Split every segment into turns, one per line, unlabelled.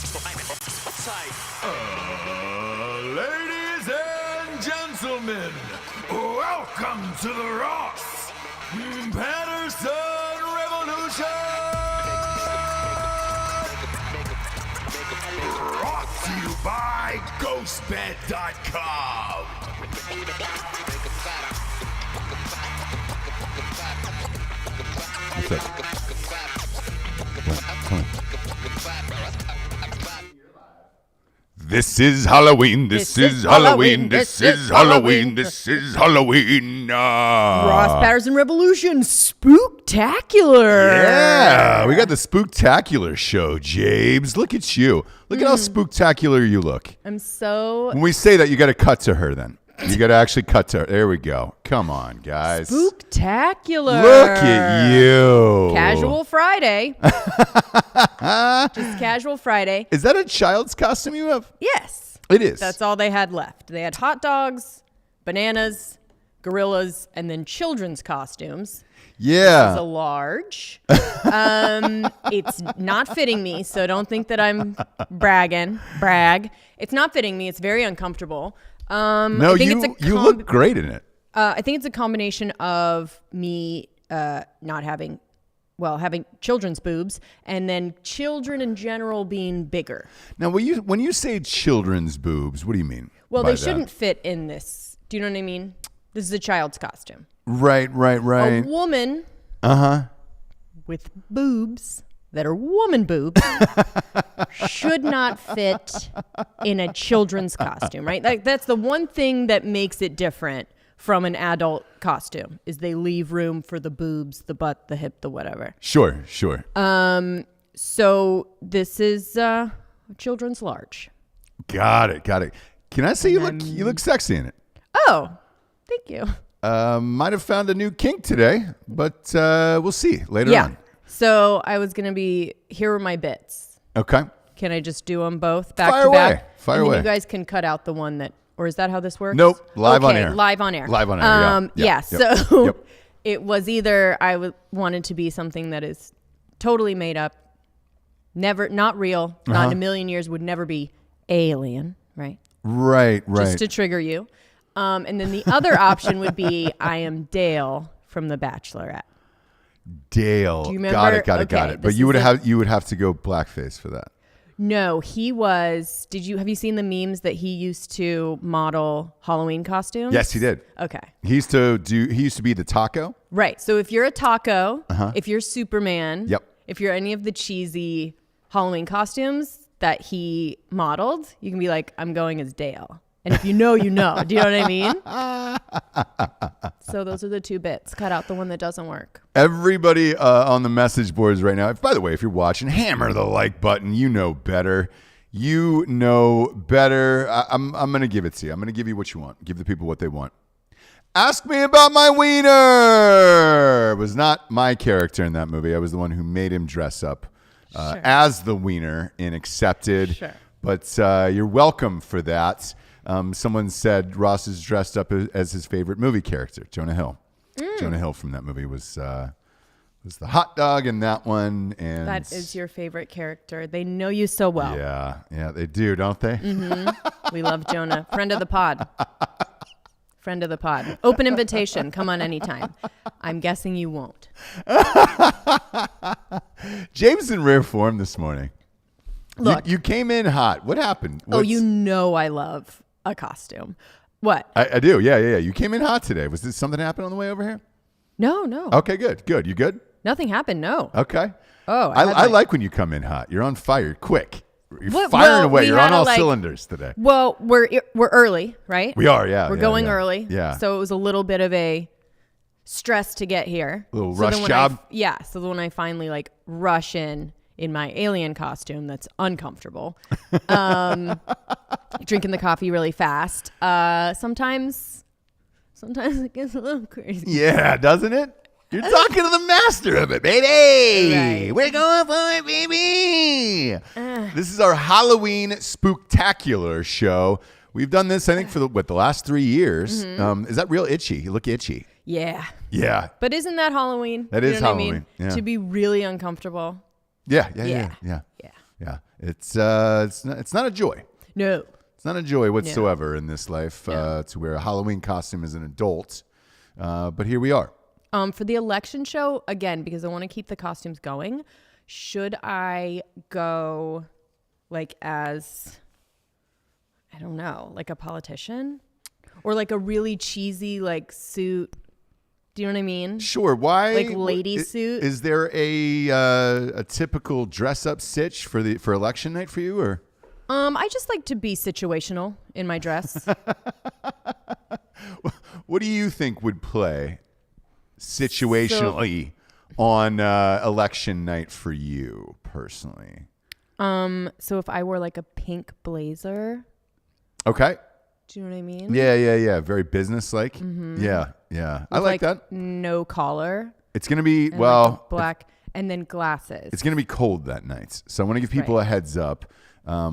Ladies and gentlemen, welcome to the Ross Patterson Revolution! Brought to you by GhostBed.com.
What's up? What? This is Halloween. This is Halloween. This is Halloween. This is Halloween.
Ross Patterson Revolution Spooktacular.
Yeah, we got the Spooktacular show, Jabes. Look at you. Look at how spooktacular you look.
I'm so
When we say that, you got to cut to her then. You got to actually cut to her. There we go. Come on, guys.
Spooktacular.
Look at you.
Casual Friday. Just casual Friday.
Is that a child's costume you have?
Yes.
It is.
That's all they had left. They had hot dogs, bananas, gorillas, and then children's costumes.
Yeah.
It's a large. It's not fitting me, so don't think that I'm brag. It's not fitting me. It's very uncomfortable.
No, you look great in it.
I think it's a combination of me not having children's boobs and then children in general being bigger.
Now, when you say children's boobs, what do you mean?
Well,
by
they shouldn't fit in this. Do you know what I mean? This is a child's costume.
Right.
A woman with boobs that are woman boobs should not fit in a children's costume, right? That's the one thing that makes it different from an adult costume is they leave room for the boobs, the butt, the hip, the whatever.
Sure.
So this is children's large.
Got it. Can I say you look sexy in it?
Oh, thank you.
Might have found a new kink today, but we'll see later on.
So I was going to be, here are my bits.
Okay.
Can I just do them both back
Fire
to
away.
back?
Fire
and
away.
then you guys can cut out the one that, or is that how this works?
Nope. Live on air.
Live on air.
Yeah.
So
Yep.
it was either I wanted to be something that is totally made up, not real, not in a million years, would never be alien, right?
Right.
Just to trigger you. And then the other option would be I am Dale from The Bachelorette.
Dale.
Do you remember?
Got it. But you would have to go blackface for that.
No, he was. Have you seen the memes that he used to model Halloween costumes?
Yes, he did.
Okay.
He used to be the taco.
Right. So if you're a taco, if you're Superman,
Yep.
if you're any of the cheesy Halloween costumes that he modeled, you can be like, I'm going as Dale. And if you know, you know. Do you know what I mean? So those are the two bits. Cut out the one that doesn't work.
Everybody on the message boards right now, by the way, if you're watching, hammer the like button. You know better. I'm going to give it to you. I'm going to give you what you want. Give the people what they want. Ask me about my wiener. It was not my character in that movie. I was the one who made him dress up as the wiener in Accepted.
Sure.
But you're welcome for that. Someone said Ross is dressed up as his favorite movie character, Jonah Hill. Jonah Hill from that movie was the hot dog in that one. And
That is your favorite character. They know you so well.
Yeah, they do, don't they?
Mm-hmm. We love Jonah. Friend of the pod. Open invitation. Come on anytime. I'm guessing you won't.
James in rare form this morning.
Look.
You came in hot. What happened?
You know I love a costume. What?
I do. Yeah. You came in hot today. Was this something happen on the way over here?
No.
Okay, good. You good?
Nothing happened, no.
Okay.
Oh,
I like when you come in hot. You're on fire, quick. You're firing away. You're on all cylinders today.
Well, we're early, right?
We are, yeah.
We're going early.
Yeah.
So it was a little bit of a stress to get here.
A little rush job.
So when I finally rush in my alien costume that's uncomfortable, drinking the coffee really fast, sometimes it gets a little crazy.
Yeah, doesn't it? You're talking to the master of it, baby.
Right.
We're going for it, baby. This is our Halloween Spooktacular show. We've done this, I think, for the last 3 years. Mm-hmm. Is that real itchy? You look itchy.
Yeah.
Yeah.
But isn't that Halloween?
That is Halloween.
I mean?
Yeah.
To be really uncomfortable.
Yeah. It's not a joy.
No.
It's not a joy whatsoever in this life to wear a Halloween costume as an adult. But here we are.
For the election show, again, because I want to keep the costumes going, should I go like as, I don't know, like a politician? Or like a really cheesy like suit? Do you know what I mean?
Sure. Why?
Like lady suit?
Is there a typical dress up stitch for election night for you, or?
I just like to be situational in my dress.
What do you think would play situationally on election night for you personally?
So if I wore like a pink blazer.
Okay.
Do you know what I mean?
Yeah. Very business-like. Mm-hmm. Yeah. I like that.
No collar.
It's going to be,
And like black and then glasses.
It's going to be cold that night. So I want to give people a heads up.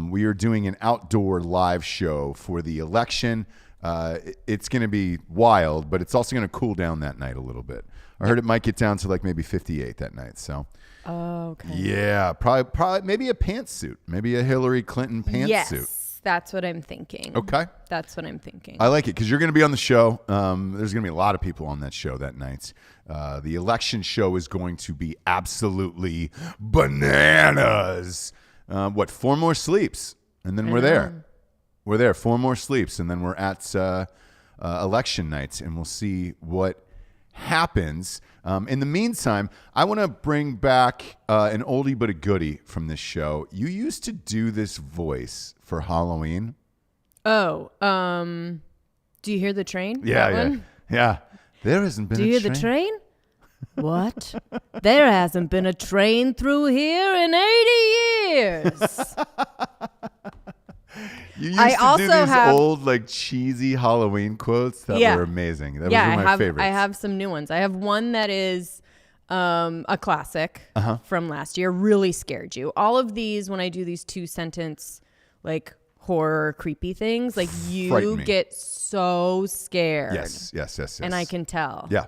We are doing an outdoor live show for the election. It's going to be wild, but it's also going to cool down that night a little bit. I heard it might get down to like maybe 58 that night. So,
okay.
Yeah, probably maybe a pantsuit, maybe a Hillary Clinton pantsuit.
Yes, that's what I'm thinking.
Okay.
That's what I'm thinking.
I like it because you're going to be on the show. There's going to be a lot of people on that show that night. The election show is going to be absolutely bananas. 4 more sleeps, and then we're there. We're there. 4 more sleeps, and then we're at election night, and we'll see what happens. In the meantime, I want to bring back an oldie but a goodie from this show. You used to do this voice for Halloween.
Oh, do you hear the train?
Yeah. There hasn't been.
Do you hear the train? What? There hasn't been a train through here in 80 years.
You used to do these old, like, cheesy Halloween quotes that were amazing. That was one of my favorites.
I have some new ones. I have one that is a classic from last year. Really scared you. All of these, when I do these 2-sentence, like, horror, creepy things, like, you get so scared.
Yes.
And I can tell.
Yeah.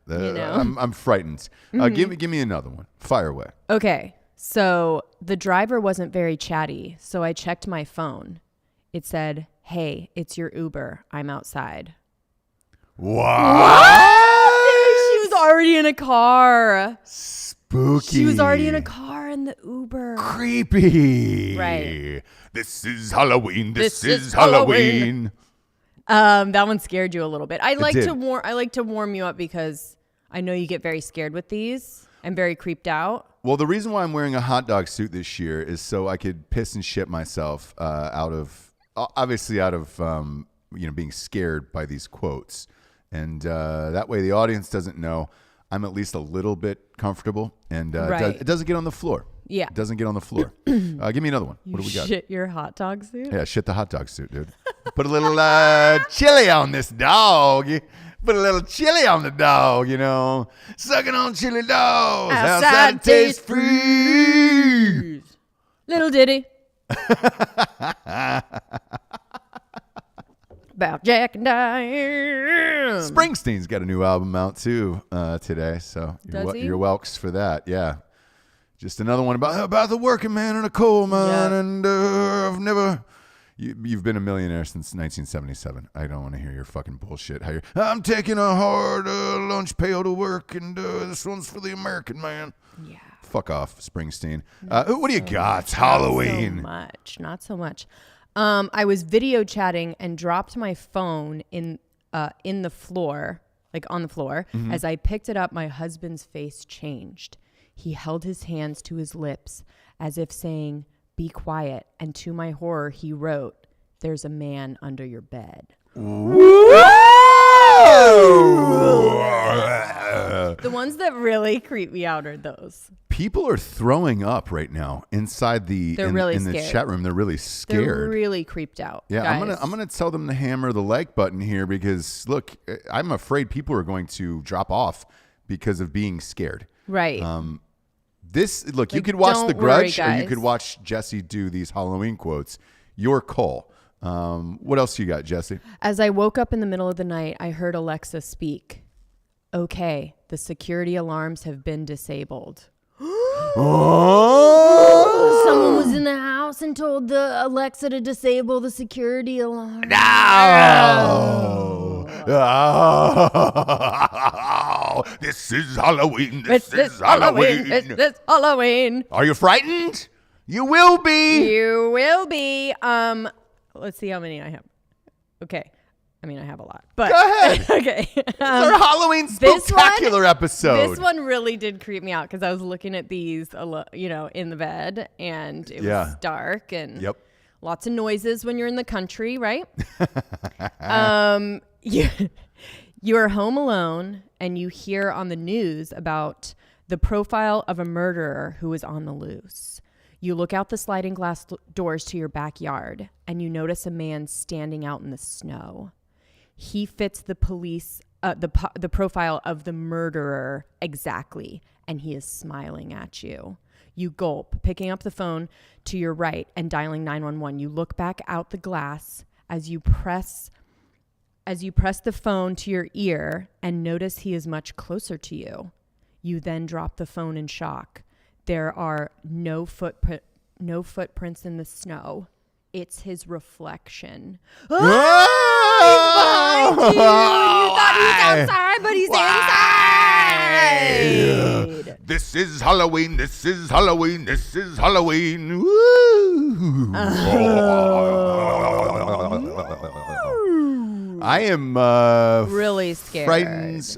I'm frightened. Give me another one. Fire away.
Okay. So the driver wasn't very chatty, so I checked my phone. It said, "Hey, it's your Uber. I'm outside."
What?
She was already in a car.
Spooky.
She was already in a car in the Uber.
Creepy.
Right.
This is Halloween. This is Halloween.
That one scared you a little bit. I like to warm you up because I know you get very scared with these. I'm very creeped out.
Well, the reason why I'm wearing a hot dog suit this year is so I could piss and shit myself out of being scared by these quotes. And that way the audience doesn't know I'm at least a little bit comfortable. And it doesn't get on the floor. Yeah. It doesn't get on the floor. Give me another one. What do we got?
Shit your hot dog suit?
Yeah, shit the hot dog suit, dude. Put a little chili on this dog. Put a little chili on the dog, Sucking on chili dogs. Outside taste freeze.
Little ditty. About Jack and Diane.
Springsteen's got a new album out, too, today. So you're welks for that. Yeah. Just another one about the working man in a coal mine. And I've never... You've been a millionaire since 1977. I don't want to hear your fucking bullshit. I'm taking a hard lunch pail to work, and this one's for the American man. Yeah. Fuck off, Springsteen. What do you got? It's Halloween.
Not so much. I was video chatting and dropped my phone in the floor, like on the floor. Mm-hmm. As I picked it up, my husband's face changed. He held his hands to his lips as if saying, "Be quiet." And to my horror, he wrote, "There's a man under your bed." The ones that really creep me out are those.
People are throwing up right now inside the the chat room. They're really scared.
They're really creeped out.
Yeah,
guys.
I'm gonna tell them to hammer the like button here because look, I'm afraid people are going to drop off because of being scared.
Right.
You could watch The Grudge or you could watch Jessie do these Halloween quotes. Your call. What else you got, Jessie?
As I woke up in the middle of the night, I heard Alexa speak. "Okay, the security alarms have been disabled."
Oh,
Someone was in the house and told the Alexa to disable the security alarm.
No! Oh, this is Halloween. This is Halloween.
It's Halloween.
Are you frightened? You will be.
You will be. Let's see how many I have. Okay. I mean, I have a lot. But
Go ahead.
Okay.
It's our Halloween Spooktacular episode.
This one really did creep me out because I was looking at these, in the bed, and it was dark and lots of noises when you're in the country, right? You're home alone, and you hear on the news about the profile of a murderer who is on the loose. You look out the sliding glass doors to your backyard, and you notice a man standing out in the snow. He fits the the profile of the murderer exactly, and he is smiling at you. You gulp, picking up the phone to your right and dialing 911. You look back out the glass as you press the phone to your ear and notice he is much closer to you. You then drop the phone in shock. There are no footprints in the snow. It's his reflection. He's behind you. You thought he was outside, but he's inside.
This is Halloween. This is Halloween. This is Halloween. Woo. I am
really scared.
Frightened.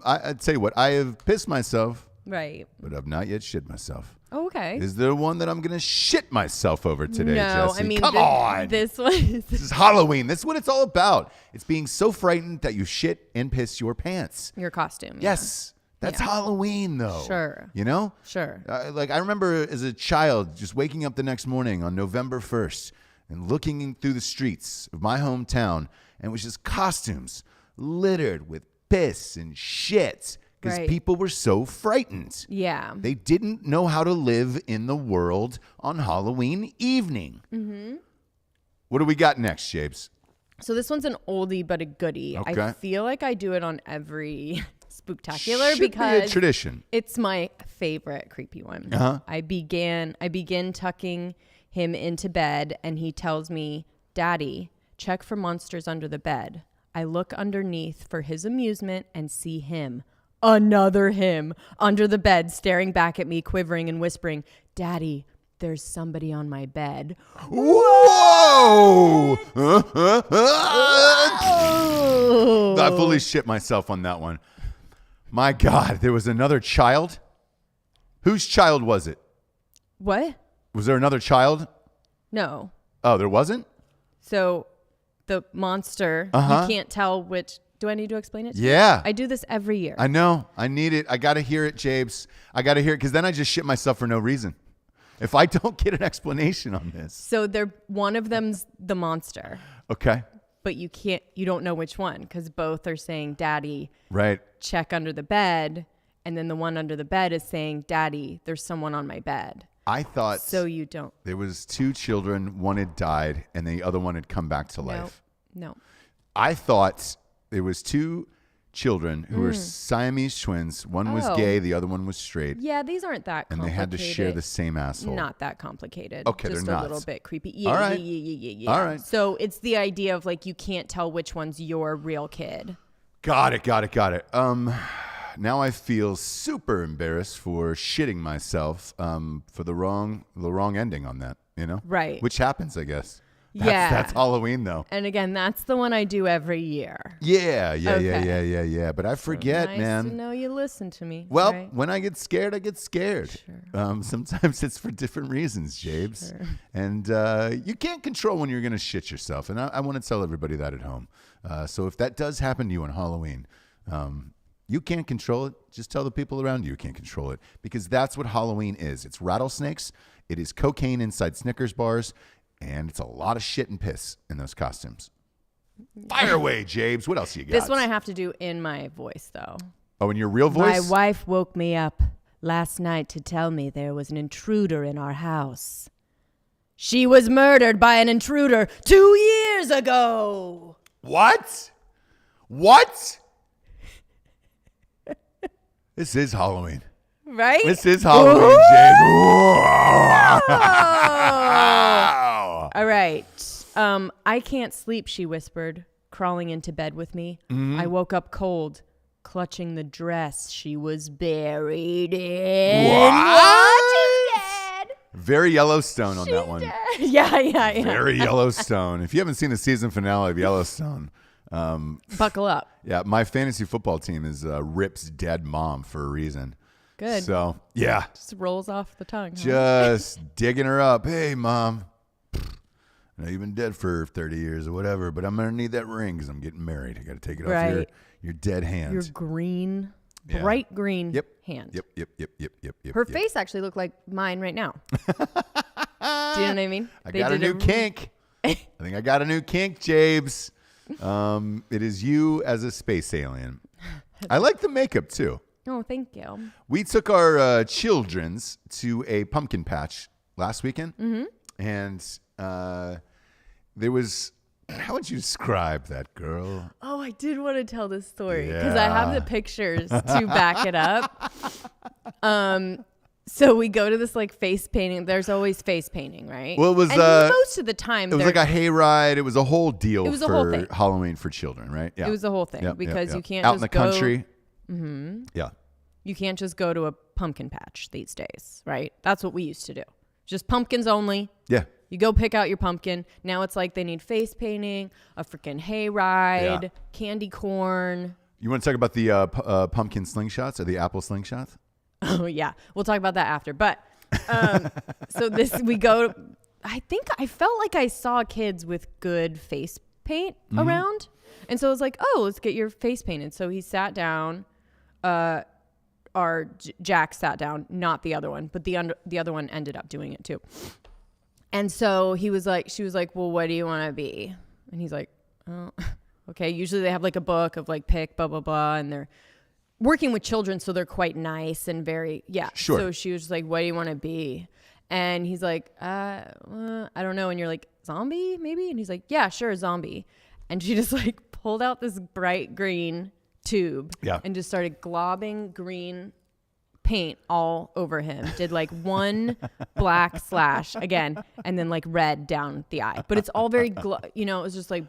I'd tell you what. I have pissed myself.
Right.
But I've not yet shit myself.
Oh, okay.
Is there one that I'm going to shit myself over today,
No,
Jessie?
I mean,
Come on.
This one
This is Halloween. This is what it's all about. It's being so frightened that you shit and piss your pants.
Your costume.
Yes. That's Halloween, though.
Sure.
You know?
Sure.
I remember as a child just waking up the next morning on November 1st and looking through the streets of my hometown, and it was just costumes littered with piss and shit. Because people were so frightened.
Yeah.
They didn't know how to live in the world on Halloween evening. Mm-hmm. What do we got next, Japes?
So this one's an oldie but a goodie.
Okay.
I feel like I do it on every Spooktacular
Should
because
be a tradition.
It's my favorite creepy one.
Uh-huh.
I begin tucking him into bed, and he tells me, "Daddy, check for monsters under the bed." I look underneath for his amusement and see him. Another him under the bed, staring back at me, quivering and whispering, "Daddy, there's somebody on my bed."
Whoa! I fully shit myself on that one. My God, there was another child? Whose child was it?
What?
Was there another child?
No.
Oh, there wasn't?
So the monster, you can't tell which... Do I need to explain it to you?
Yeah.
I do this every year.
I know. I need it. I got to hear it, Japes. I got to hear it because then I just shit myself for no reason. If I don't get an explanation on this.
So one of them's the monster.
Okay.
But you don't know which one because both are saying, "Daddy,
right,
check under the bed." And then the one under the bed is saying, "Daddy, there's someone on my bed."
I thought.
So you don't.
There was two children. One had died and the other one had come back to life.
No.
I thought there was two children who were Siamese twins. One was gay, the other one was straight.
Yeah, these aren't that complicated.
And they had to share the same asshole.
Not that complicated.
Okay,
just
they're not.
a little bit creepy. Yeah,
All right.
Yeah.
All right.
So it's the idea of like you can't tell which one's your real kid.
Got it. Now I feel super embarrassed for shitting myself for the wrong ending on that, you know?
Right.
Which happens, I guess. That's Halloween, though.
And again, that's the one I do every year.
Yeah.
Okay.
But I forget,
nice
man.
to know you listen to me.
Well,
right?
when I get scared, I get scared.
Sure.
Sometimes it's for different reasons, Jabes.
Sure.
And you can't control when you're going to shit yourself. And I want to tell everybody that at home. So if that does happen to you on Halloween, you can't control it. Just tell the people around you can't control it. Because that's what Halloween is. It's rattlesnakes. It is cocaine inside Snickers bars. And it's a lot of shit and piss in those costumes. Fire away, Jabes. What else you got?
This one I have to do in my voice, though.
Oh, in your real voice?
My wife woke me up last night to tell me there was an intruder in our house. She was murdered by an intruder 2 years ago.
What? This is Halloween.
Right?
This is Halloween, James.
Oh. All right. I can't sleep, she whispered, crawling into bed with me. I woke up cold, clutching the dress she was buried in.
What?
She's dead.
Very Yellowstone on that one.
Dead. Yeah.
Very Yellowstone. If you haven't seen the season finale of Yellowstone,
Buckle up.
yeah, my fantasy football team is Rip's dead mom for a reason.
Good.
So, yeah,
Just rolls off the tongue. Huh?
just digging her up. Hey, mom. I know you've been dead for 30 years or whatever, but I'm going to need that ring because I'm getting married. I got to take it off your dead hand.
Your green,
Yeah.
bright green hand.
Yep.
Her face actually looked like mine right now. Do you know what I mean?
I got a new kink. I think I got a new kink, Jabes. It is you as a space alien. I like the makeup too.
Oh, thank you.
We took our children's to a pumpkin patch last weekend, and there was. How would you describe that girl?
Oh, I did want to tell this story because I have the pictures to back it up. So we go to this like face painting. There's always face painting, right?
Well, it was
and most of the time
it was like a hayride. It was a whole deal.
It was
for
a whole thing.
Halloween for children, right? Yeah,
it was the whole thing because you can't
out
just
in the
go,
country. Yeah,
you can't just go to a pumpkin patch these days, right? That's what we used to do. Just pumpkins only.
yeah.
You go pick out your pumpkin. Now it's like they need face painting, a freaking hayride, candy corn.
You want to talk about the pumpkin slingshots or the apple slingshots?
Oh yeah, we'll talk about that after. But so we go. I think I felt like I saw kids with good face paint around, and so I was like, "Oh, let's get your face painted." So he sat down. Jack sat down, not the other one, but the other one ended up doing it too. And so she was like, "Well, what do you want to be?" And he's like, "Oh, okay." Usually they have like a book of like pick blah blah blah, and they're working with children, so they're quite nice and very
Sure.
So she was just like, "What do you want to be?" And he's like, I don't know." And you're like, "Zombie, maybe?" And he's like, "Yeah, sure, zombie." And she just like pulled out this bright green tube and just started globbing green paint all over him. Did like one black slash again, and then like red down the eye. But it's all very, it was just like,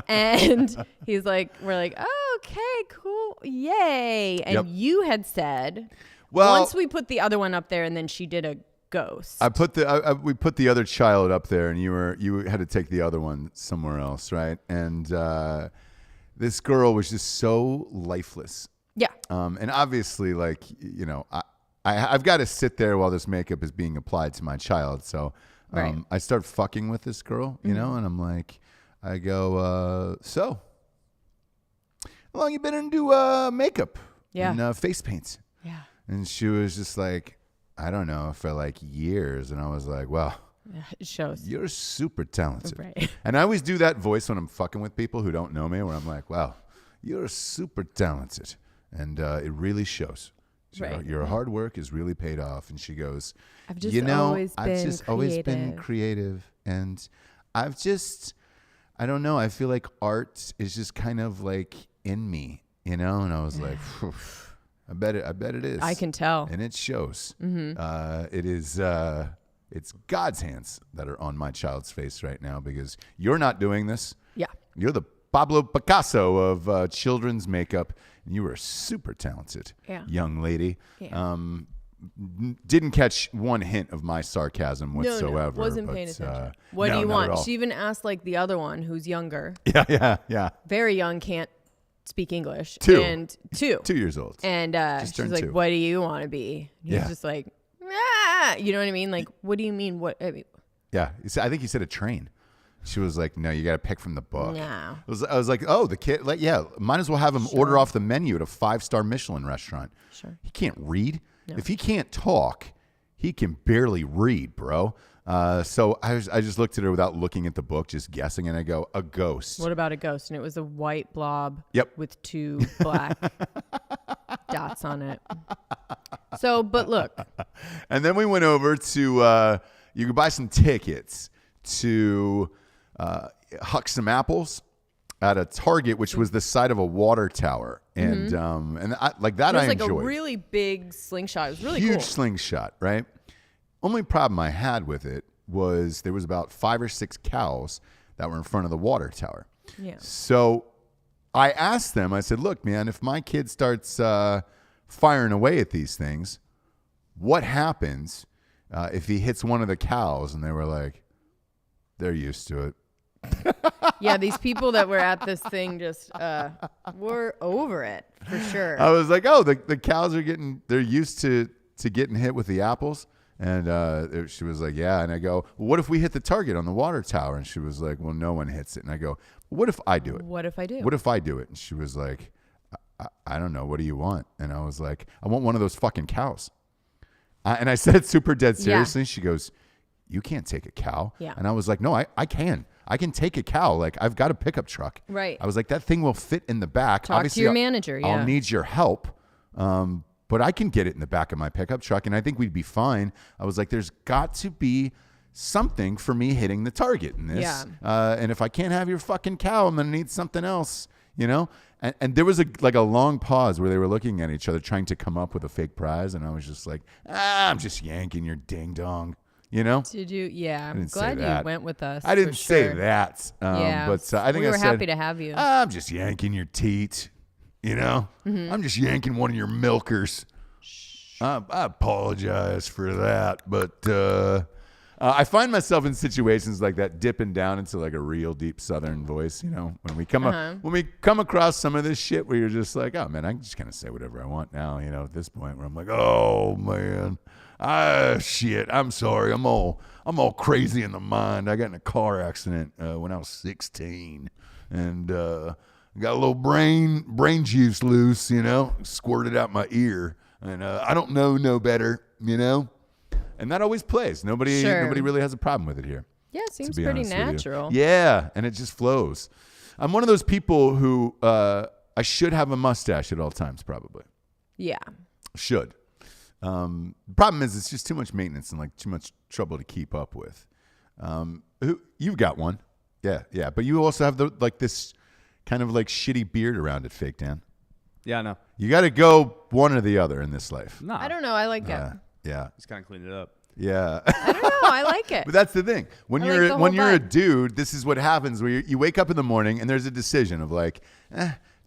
and he's like, we're like, oh, okay, cool, yay. And you had said, once we put the other one up there, and then she did a ghost.
We put the other child up there, and you had to take the other one somewhere else, right? And this girl was just so lifeless.
Yeah.
And obviously, like, I've got to sit there while this makeup is being applied to my child. So I start fucking with this girl, and I'm like, I go, so how long you been into makeup and face paints? Yeah. And she was just like, I don't know, for like years. And I was like, well,
it shows.
You're super talented.
Right.
And I always do that voice when I'm fucking with people who don't know me, where I'm like, wow, you're super talented. And it really shows. So your hard work is really paid off. And she goes, I've just always been creative. And I don't know. I feel like art is just kind of like in me, And I was like, I bet it is.
I can tell.
And it shows. Mm-hmm. It is. It's God's hands that are on my child's face right now because you're not doing this. Yeah. You're the Pablo Picasso of children's makeup. You are super talented, young lady. Yeah. Didn't catch one hint of my sarcasm whatsoever.
No, wasn't paying attention. What do you want? She even asked like the other one who's younger. Yeah. Very young, can't speak English. 2
years old.
And she's like, 2. What do you want to be? He's just like, you know what I mean? Like, what do you mean? What? I mean,
yeah. I think he said a train. She was like, no, you got to pick from the book. No. I was like, oh, the kid, might as well have him order off the menu at a 5-star Michelin restaurant. Sure. He can't read. No. If he can't talk, he can barely read, bro. So I just looked at her without looking at the book, just guessing, and I go, a ghost.
What about a ghost? And it was a white blob with 2 black dots on it. So, but look.
And then we went over to, you could buy some tickets to Huck Some Apples at a Target, which was the side of a water tower, and I, like that, I enjoyed.
It was like a really big slingshot. It was really
huge
cool.
slingshot, right? Only problem I had with it was there was about 5 or 6 cows that were in front of the water tower.
Yeah.
So I asked them. I said, "Look, man, if my kid starts firing away at these things, what happens if he hits one of the cows?" And they were like, "They're used to it."
Yeah, these people that were at this thing just were over it for sure.
I was like, "Oh, the cows they're used to getting hit with the apples." And she was like, "Yeah." And I go, "Well, what if we hit the target on the water tower?" And she was like, "Well, no one hits it." And I go, "What if I do it?
What if I do?
What if I do it?" And she was like, I don't know. What do you want?" And I was like, "I want one of those fucking cows." And I said it super dead seriously.
Yeah.
She goes, "You can't take a cow."
Yeah.
And I was like, "No, I can. I can take a cow. Like, I've got a pickup truck."
Right.
I was like, "That thing will fit in the back."
Talk
Obviously,
to your manager. Yeah.
I'll need your help. But I can get it in the back of my pickup truck, and I think we'd be fine. I was like, "There's got to be something for me hitting the target in this.
Yeah.
And if I can't have your fucking cow, I'm going to need something else, you know?" And there was a long pause where they were looking at each other trying to come up with a fake prize. And I was just like, I'm just yanking your ding dong, you know?
Did you? Yeah. I'm
didn't say
glad you
that.
went with us.
I didn't
for
say
sure.
that.
Yeah.
But I think
we were
I said,
happy to have you.
I'm just yanking your teat, you know? I'm just yanking one of your milkers. I apologize for that, but I find myself in situations like that, dipping down into like a real deep Southern voice. You know, when we come across some of this shit where you're just like, "Oh man, I can just kind of say whatever I want now." You know, at this point where I'm like, "Oh man, shit, I'm sorry, I'm all crazy in the mind. I got in a car accident when I was 16, and got a little brain juice loose. You know, squirted out my ear." And I don't know no better, you know? And that always plays. Nobody really has a problem with it here.
Yeah, it seems pretty natural.
Yeah, and it just flows. I'm one of those people who I should have a mustache at all times, probably.
Yeah.
Should. The problem is it's just too much maintenance and like too much trouble to keep up with. You've got one. Yeah. But you also have this kind of like shitty beard around it, Fake Dan.
Yeah, I know.
You got to go one or the other in this life.
No.
I don't know. I like it.
Yeah.
Just kind of clean it up.
Yeah.
I don't know. I like it.
But that's the thing. When
I
you're
like the
when
whole
you're a
vibe.
dude, this is what happens where you wake up in the morning and there's a decision of like,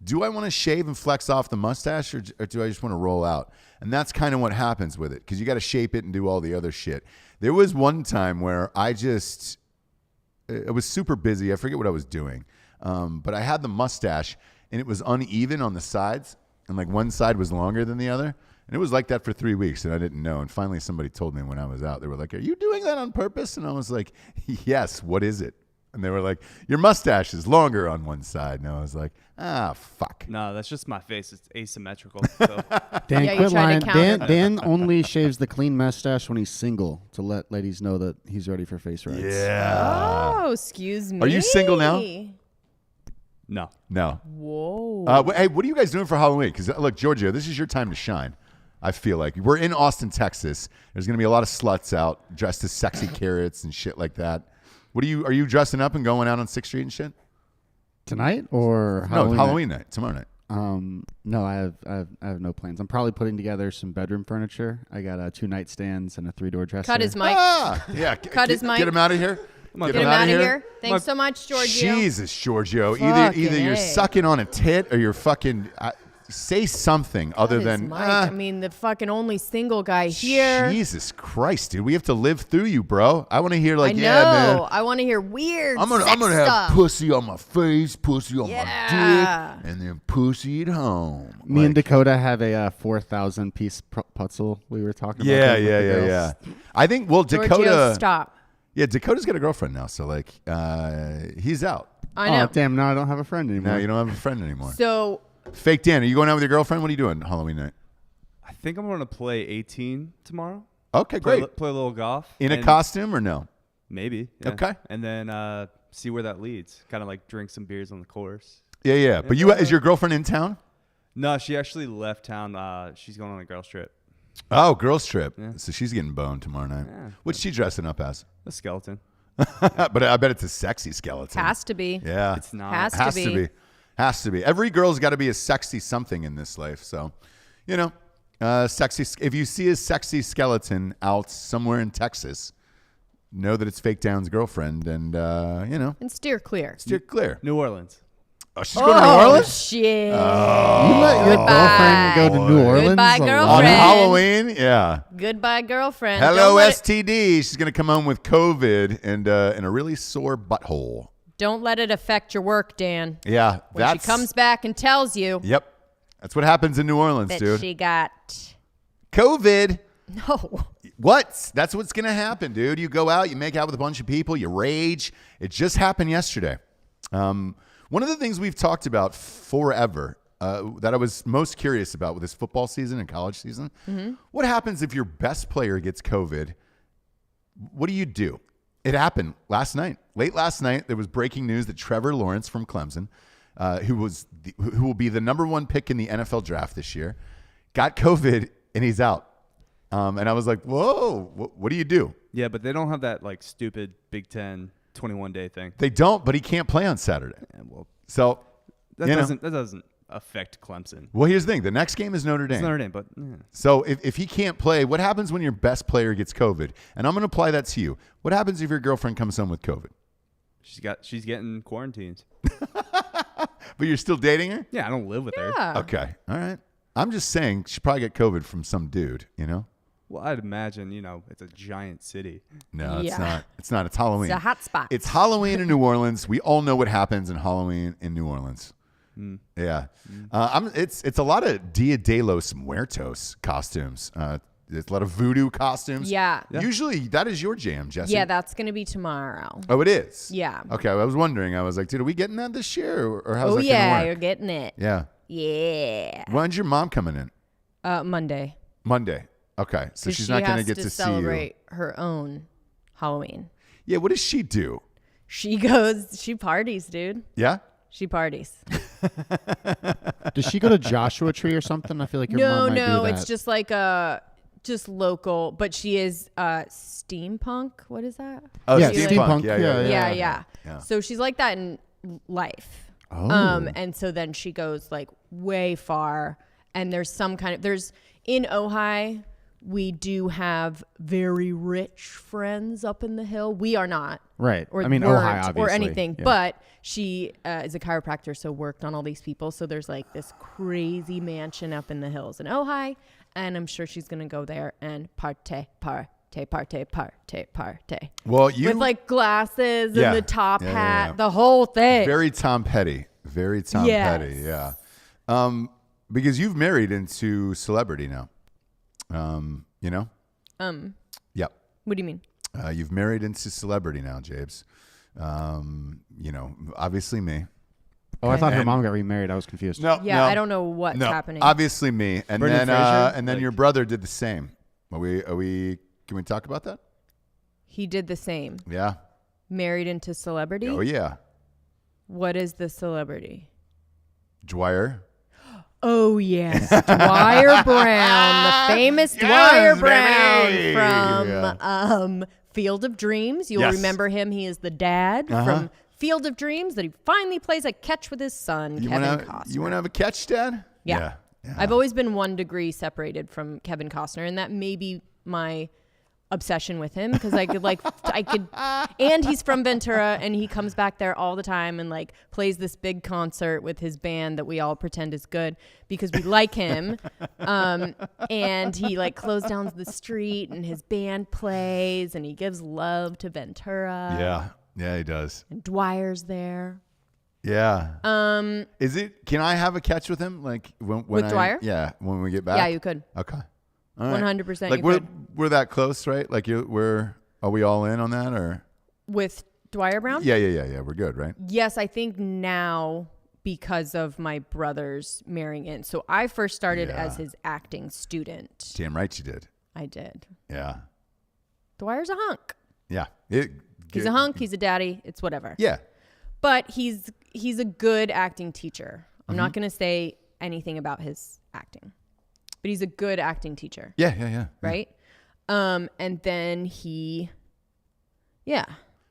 do I want to shave and flex off the mustache or do I just want to roll out? And that's kind of what happens with it because you got to shape it and do all the other shit. There was one time where I was super busy. I forget what I was doing. But I had the mustache and it was uneven on the sides. And like one side was longer than the other. And it was like that for 3 weeks and I didn't know. And finally somebody told me when I was out, they were like, "Are you doing that on purpose?" And I was like, "Yes, what is it?" And they were like, "Your mustache is longer on one side." And I was like, fuck.
No, that's just my face. It's asymmetrical. So.
Dan,
Yeah, you
quit
tried
lying.
to counter.
Dan only shaves the clean mustache when he's single to let ladies know that he's ready for face rights.
Yeah.
Oh, excuse me.
Are you single now?
No.
No.
Whoa.
Hey, what are you guys doing for Halloween? Because look, Giorgio, this is your time to shine. I feel like we're in Austin, Texas. There's gonna be a lot of sluts out dressed as sexy carrots and shit like that. Are you dressing up and going out on 6th Street and shit?
Tonight or
No, Halloween night, tomorrow night.
No, I have no plans. I'm probably putting together some bedroom furniture. I got 2 nightstands and a 3-door dresser.
Cut his mic.
Yeah.
Cut his mic.
Get him out of here.
Get him out of here. Thanks so much, Giorgio.
Jesus, Giorgio.
Fucking
Either you're
A.
sucking on a tit or you're fucking. Say something other
Cut his
than.
mic. I mean, the fucking only single guy here.
Jesus Christ, dude. We have to live through you, bro. I want to hear like,
I know.
yeah, man.
I want to hear weird
I'm gonna
sex
have
stuff.
pussy on my face, pussy on
Yeah.
my dick, and then pussy at home.
Me and Dakota have a 4,000 piece puzzle we were talking about.
Yeah.
with the girls.
I think
Giorgio,
Dakota.
stop.
Yeah, Dakota's got a girlfriend now, so like, he's out.
I know.
Oh, damn. Now I don't have a friend anymore.
Now you don't have a friend anymore.
So,
Fake Dan, are you going out with your girlfriend? What are you doing Halloween night?
I think I'm going to play 18 tomorrow.
Okay, great.
Play a little golf.
In a
and
costume or no?
Maybe. Yeah.
Okay.
And then see where that leads. Kind of like drink some beers on the course.
Yeah. But is your girlfriend in town?
No, she actually left town. She's going on a girls trip.
Oh, girls trip.
Yeah.
So she's getting boned tomorrow night.
Yeah.
What's she dressing up as?
A skeleton.
But I bet it's a sexy skeleton.
Has to be.
Yeah.
It's not.
Has to be.
Has to be. Every girl's got to be a sexy something in this life. So, sexy. If you see a sexy skeleton out somewhere in Texas, know that it's Fake Down's girlfriend, and
And steer clear.
steer clear.
New Orleans.
Oh, she's going to New Orleans.
Shit.
You let your girlfriend go to New Orleans
Goodbye,
alone?
On
girlfriend.
Halloween. Yeah.
Goodbye, girlfriend.
Hello,
Don't let it-
STD. She's going to come home with COVID and in a really sore butthole.
Don't let it affect your work, Dan.
Yeah,
When she comes back and tells you
Yep, that's what happens in New Orleans,
that
dude.
she got
COVID.
no.
What? That's what's going to happen, dude. You go out, you make out with a bunch of people, you rage. It just happened yesterday. One of the things we've talked about forever that I was most curious about with this football season and college season, what happens if your best player gets COVID? What do? It happened last night. Late last night, there was breaking news that Trevor Lawrence from Clemson, who will be the number 1 pick in the NFL draft this year, got COVID and he's out. And I was like, whoa, what do?
Yeah, but they don't have that like stupid Big Ten 21-day thing.
They don't, but he can't play on Saturday.
Yeah, well,
So
that doesn't affect Clemson.
Well, here's the thing. The next game is Notre Dame.
It's Notre Dame, but yeah.
So if he can't play, what happens when your best player gets COVID? And I'm going to apply that to you. What happens if your girlfriend comes home with COVID?
She's getting quarantined.
But you're still dating her?
Yeah, I don't live with her.
Yeah.
Okay. All right. I'm just saying she probably got COVID from some dude,
Well, I'd imagine, it's a giant city.
No, it's
Yeah.
not. It's not. It's Halloween.
It's a hot spot.
It's Halloween in New Orleans. We all know what happens in Halloween in New Orleans. Yeah. It's a lot of Dia de los Muertos costumes. There's a lot of voodoo costumes.
Yeah.
Usually that is your jam, Jessie.
Yeah, that's going to be tomorrow.
Oh, it is?
Yeah.
Okay, I was wondering. I was like, dude, are we getting that this year? Or how's
Oh,
that
yeah,
going
you're
to work?
getting it.
Yeah.
Yeah.
When's your mom coming in?
Monday.
Monday. Okay, so
'Cause
she's
she
not going to
has
get to see
celebrate her own Halloween.
you. Yeah, what does she do?
She parties, dude.
Yeah?
She parties.
Does she go to Joshua Tree or something? I feel like your mom might do that.
It's just like just local, but she is steampunk. What is that?
Oh,
Yeah,
steampunk.
steampunk,
Yeah.
Yeah. So she's like that in life.
Oh.
And so then she goes like way far, and there's in Ojai, we do have very rich friends up in the hill. We are not.
Right.
Or
I mean,
weren't,
Ojai, obviously.
or anything.
Yeah.
But she is a chiropractor, so worked on all these people. So there's like this crazy mansion up in the hills in Ojai, and I'm sure she's gonna go there and party.
Well, you
With like glasses
Yeah.
and the top
Yeah,
hat,
yeah.
the whole thing.
very Tom Petty. Very Tom
Yes.
Petty, yeah. Because you've married into celebrity now. Yep.
What do you mean?
You've married into celebrity now, Jabes. Obviously me.
Oh, I thought her
And-
mom got remarried. I was confused.
No,
Yeah, I don't know what's happening.
Obviously me, and
Brendan
then
Fraser?
and then your brother did the same. Are we? Can we talk about that?
He did the same.
Yeah.
Married into celebrity.
Oh yeah.
What is the celebrity?
Dwyer.
Oh yes, Dwyer Brown, the famous Dwyer Brown
baby!
from Field of Dreams. You'll
Yes.
remember him. He is the dad from Field of Dreams that he finally plays a catch with his son,
You
Kevin
want
Costner.
to have a catch, Dad?
Yeah.
Yeah.
I've always been 1 degree separated from Kevin Costner, and that may be my obsession with him because and he's from Ventura, and he comes back there all the time and like plays this big concert with his band that we all pretend is good because we like him. And he like closed down the street, and his band plays, and he gives love to Ventura.
Yeah. Yeah, he does.
And Dwyer's there.
Yeah. Is it? Can I have a catch with him? Like when
With Dwyer?
Yeah, when we get back.
Yeah, you could.
Okay. All right.
100%
Like
you
we're
could.
we're that close, right? Like are we all in on that or?
With Dwyer Brown?
Yeah. We're good, right?
Yes, I think now because of my brothers marrying in. So I first started
Yeah.
as his acting student.
Damn right you did.
I did.
Yeah.
Dwyer's a hunk.
Yeah.
He's a hunk. He's a daddy. It's whatever.
Yeah.
But he's a good acting teacher. I'm
Mm-hmm.
not going to say anything about his acting. But he's a good acting teacher,
Yeah.
right? And then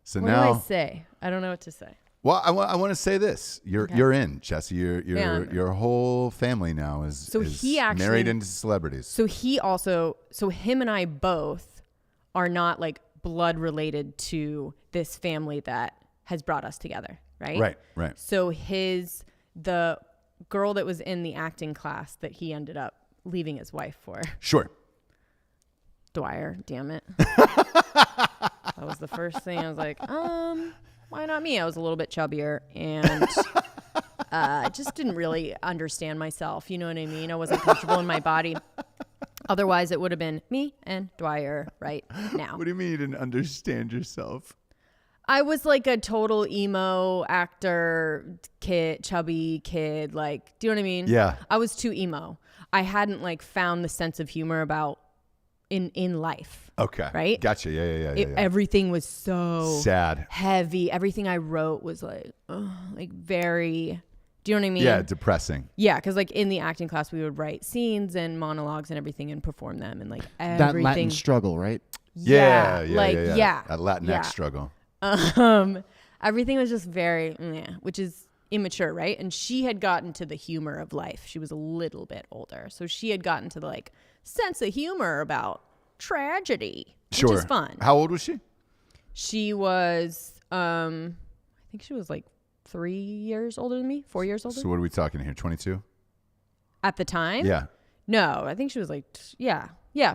So
what
now,
do I say? I don't know what to say.
well, I want to say this: you're in, Jessie.
Yeah.
Your whole family now is
he actually
married into celebrities.
So him and I both are not like blood related to this family that has brought us together, right?
Right.
So the girl that was in the acting class that he ended up leaving his wife for.
Sure.
Dwyer, damn it. That was the first thing. I was like, why not me? I was a little bit chubbier and I just didn't really understand myself. You know what I mean? I wasn't comfortable in my body. Otherwise, it would have been me and Dwyer right now.
What do you mean you didn't understand yourself?
I was like a total emo actor kid, chubby kid. Like, do you know what I mean?
Yeah.
I was too emo. I hadn't like found the sense of humor about in life.
Okay.
Right?
Gotcha. Yeah.
Everything was so
sad,
heavy. Everything I wrote was like very, do you know what I mean?
Yeah, depressing.
Yeah, because like in the acting class, we would write scenes and monologues and everything and perform them and like
That
everything.
Latin struggle, right?
Yeah.
That
Latinx struggle.
Everything was just very, which is immature, right? And she had gotten to the humor of life. She was a little bit older, so she had gotten to the like sense of humor about tragedy, which is fun.
How old was she?
She was, I think she was like 3 years older than me, 4 years older.
So what are we talking here? 22?
At the time?
Yeah.
No, I think she was like,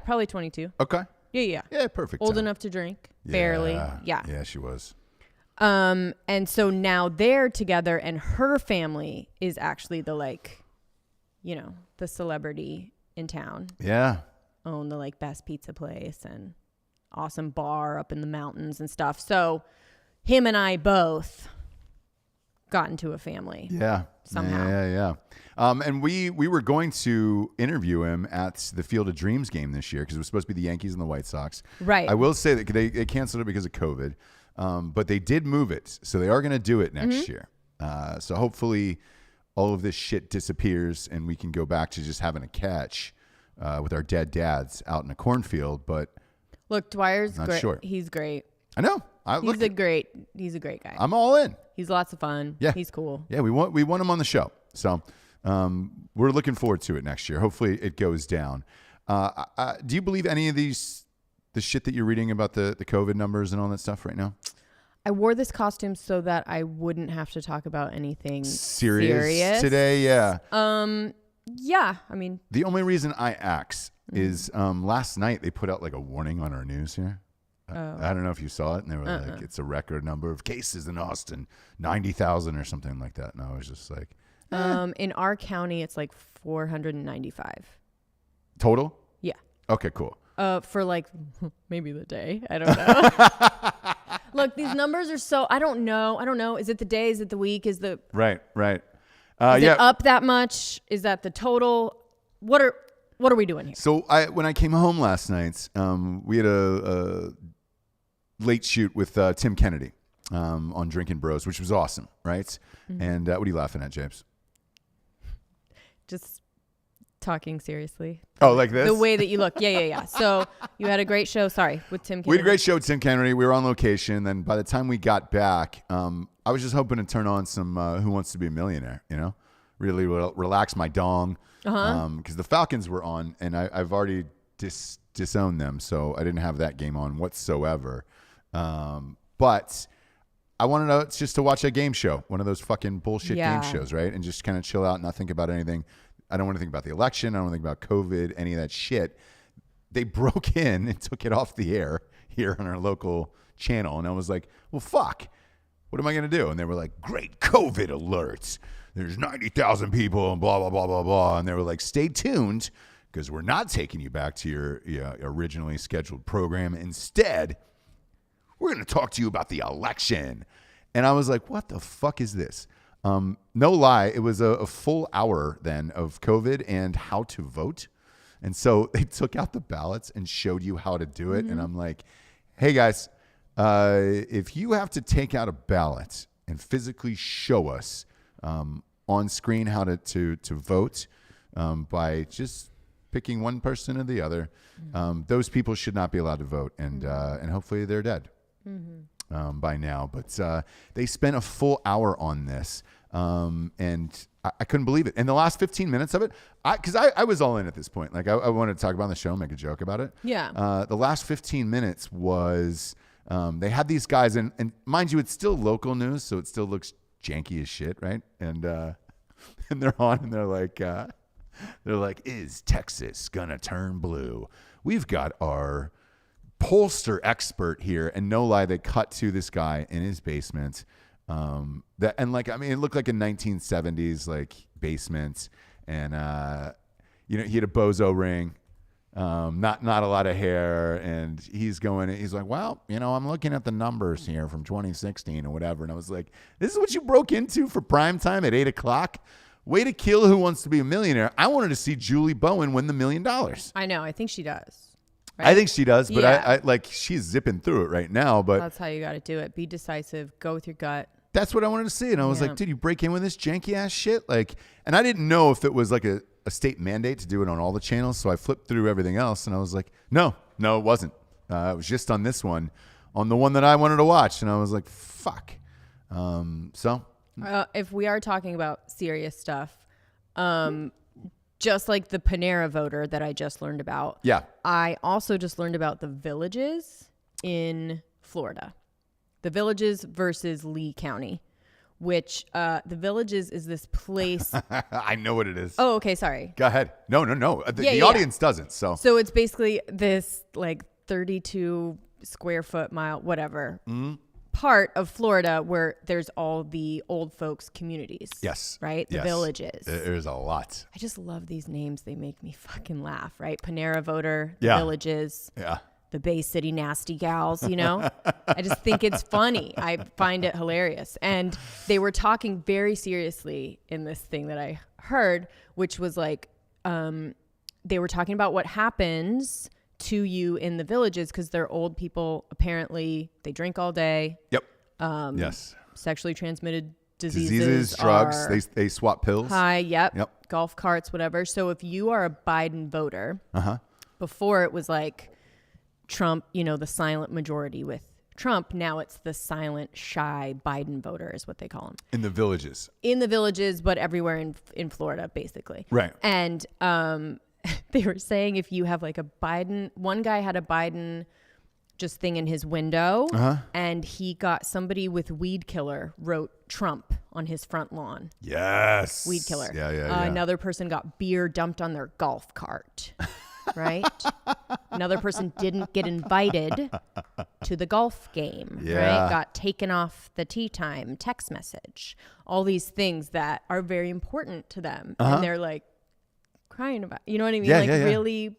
probably 22.
Okay.
Yeah.
Yeah, perfect.
Old
time.
enough to drink, barely. Yeah.
Yeah, she was.
And so now they're together, and her family is actually the like, the celebrity in town.
Yeah.
Own the like best pizza place and awesome bar up in the mountains and stuff. So him and I both got into a family.
Yeah.
Somehow.
Yeah. And we were going to interview him at the Field of Dreams game this year because it was supposed to be the Yankees and the White Sox.
Right.
I will say that they canceled it because of COVID, but they did move it. So they are going to do it next year. So hopefully all of this shit disappears and we can go back to just having a catch with our dead dads out in a cornfield. But
look, Dwyer's
not
great.
sure.
He's great.
I know.
He's a great guy.
I'm all in.
He's lots of fun.
Yeah.
He's cool.
Yeah, we want him on the show. So we're looking forward to it next year. Hopefully it goes down. Do you believe any of the shit that you're reading about the COVID numbers and all that stuff right now?
I wore this costume so that I wouldn't have to talk about anything
serious today. Yeah.
Yeah. I mean,
the only reason I ask is last night they put out like a warning on our news here. I don't know if you saw it, and they were like, it's a record number of cases in Austin, 90,000 or something like that. And I was just like,
in our county, it's like 495
total?
Yeah.
Okay, cool.
For like maybe the day. I don't know. Look, these numbers are so, I don't know. Is it the day? Is it the week? Is the
right?
Is it up that much? Is that the total? What are we doing here?
So when I came home last night, we had a late shoot with Tim Kennedy on Drinkin Bros, which was awesome, right? Mm-hmm. And what are you laughing at, James?
Just talking seriously.
Oh, like this?
The way that you look. Yeah. So you had a great show. Sorry, with Tim Kennedy.
We had a great show with Tim Kennedy. We were on location. Then by the time we got back, I was just hoping to turn on some Who Wants to Be a Millionaire, really relax my dong. Because the Falcons were on, and I've already disowned them, so I didn't have that game on whatsoever. But I wanted just to watch a game show, one of those fucking bullshit game shows, right? And just kind of chill out and not think about anything. I don't want to think about the election. I don't want to think about COVID, any of that shit. They broke in and took it off the air here on our local channel, and I was like, well, fuck. What am I going to do? And they were like, great COVID alerts. There's 90,000 people and blah, blah, blah, blah, blah. And they were like, stay tuned because we're not taking you back to your originally scheduled program. Instead, we're going to talk to you about the election. And I was like, what the fuck is this? No lie, it was a full hour then of COVID and how to vote. And so they took out the ballots and showed you how to do it. Mm-hmm. And I'm like, hey, guys, if you have to take out a ballot and physically show us on screen how to vote by just picking one person or the other, those people should not be allowed to vote, and hopefully they're dead.
Mm-hmm.
by now. But they spent a full hour on this, and I couldn't believe it. And the last 15 minutes of it, because I was all in at this point. Like I wanted to talk about it on the show, make a joke about it.
Yeah.
The last 15 minutes was they had these guys, and mind you, it's still local news, so it still looks janky as shit, right? And they're on, and they're like, is Texas gonna turn blue? We've got our pollster expert here, and no lie, they cut to this guy in his basement. It looked like a 1970s like basement, and he had a bozo ring, not a lot of hair, and he's like, well, I'm looking at the numbers here from 2016 or whatever, and I was like, this is what you broke into for prime time at 8:00. Way to kill Who Wants to Be a Millionaire. I wanted to see Julie Bowen win the $1 million.
I know. I think she does. Right?
I think she does, but
Yeah.
I she's zipping through it right now. But
That's how you got to do it. Be decisive. Go with your gut.
that's what I wanted to see. And I was
Yeah.
like, dude, you break in with this janky ass shit? And I didn't know if it was like a state mandate to do it on all the channels. So I flipped through everything else, and I was like, no, it wasn't. It was just on this one, on the one that I wanted to watch. And I was like, fuck.
If we are talking about serious stuff, just like the Panera voter that I just learned about.
Yeah.
I also just learned about the Villages in Florida. The Villages versus Lee County, which the Villages is this place.
I know what it is.
Oh, okay. Sorry.
Go ahead. No. The
Yeah.
audience doesn't. So
So it's basically this like 32 square foot mile, whatever, part of Florida where there's all the old folks communities.
yes.
Right? The
Yes.
Villages.
There's a lot.
I just love these names. They make me fucking laugh, right? Panera voter, the
Yeah.
Villages,
Yeah.
the Bay City nasty gals, I just think it's funny. I find it hilarious. And they were talking very seriously in this thing that I heard, which was like, they were talking about what happens to you in the Villages because they're old people. Apparently, they drink all day.
Yep. Yes.
Sexually transmitted
Diseases, drugs. They swap pills.
High, yep.
Yep.
Golf carts, whatever. So if you are a Biden voter, before it was like Trump, the silent majority with Trump. Now it's the silent, shy Biden voter is what they call him.
In the Villages.
In the Villages, but everywhere in Florida, basically.
Right.
And they were saying if you have like a Biden, one guy had a Biden just thing in his window, and he got somebody with weed killer wrote Trump on his front lawn.
Yes.
Weed killer.
Yeah.
Another person got beer dumped on their golf cart. Right? Another person didn't get invited to the golf game,
Yeah.
right? Got taken off the tea time text message. All these things that are very important to them. And they're like crying about, you know what I mean?
Yeah,
like
yeah.
really,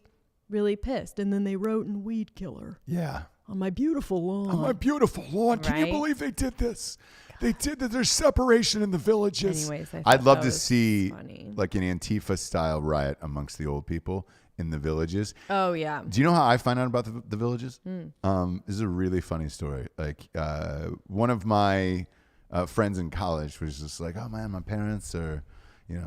really pissed. And then they wrote in weed killer
Yeah.
on my beautiful lawn.
On my beautiful lawn. Can you
Right?
believe they did this? They did that. There's separation in the Villages.
Anyways,
I'd love
that
to
was
see
funny.
like an Antifa style riot amongst the old people in the Villages.
Oh, yeah.
Do you know how I find out about the Villages? This is a really funny story. Like one of my friends in college was just like, oh man, my parents are,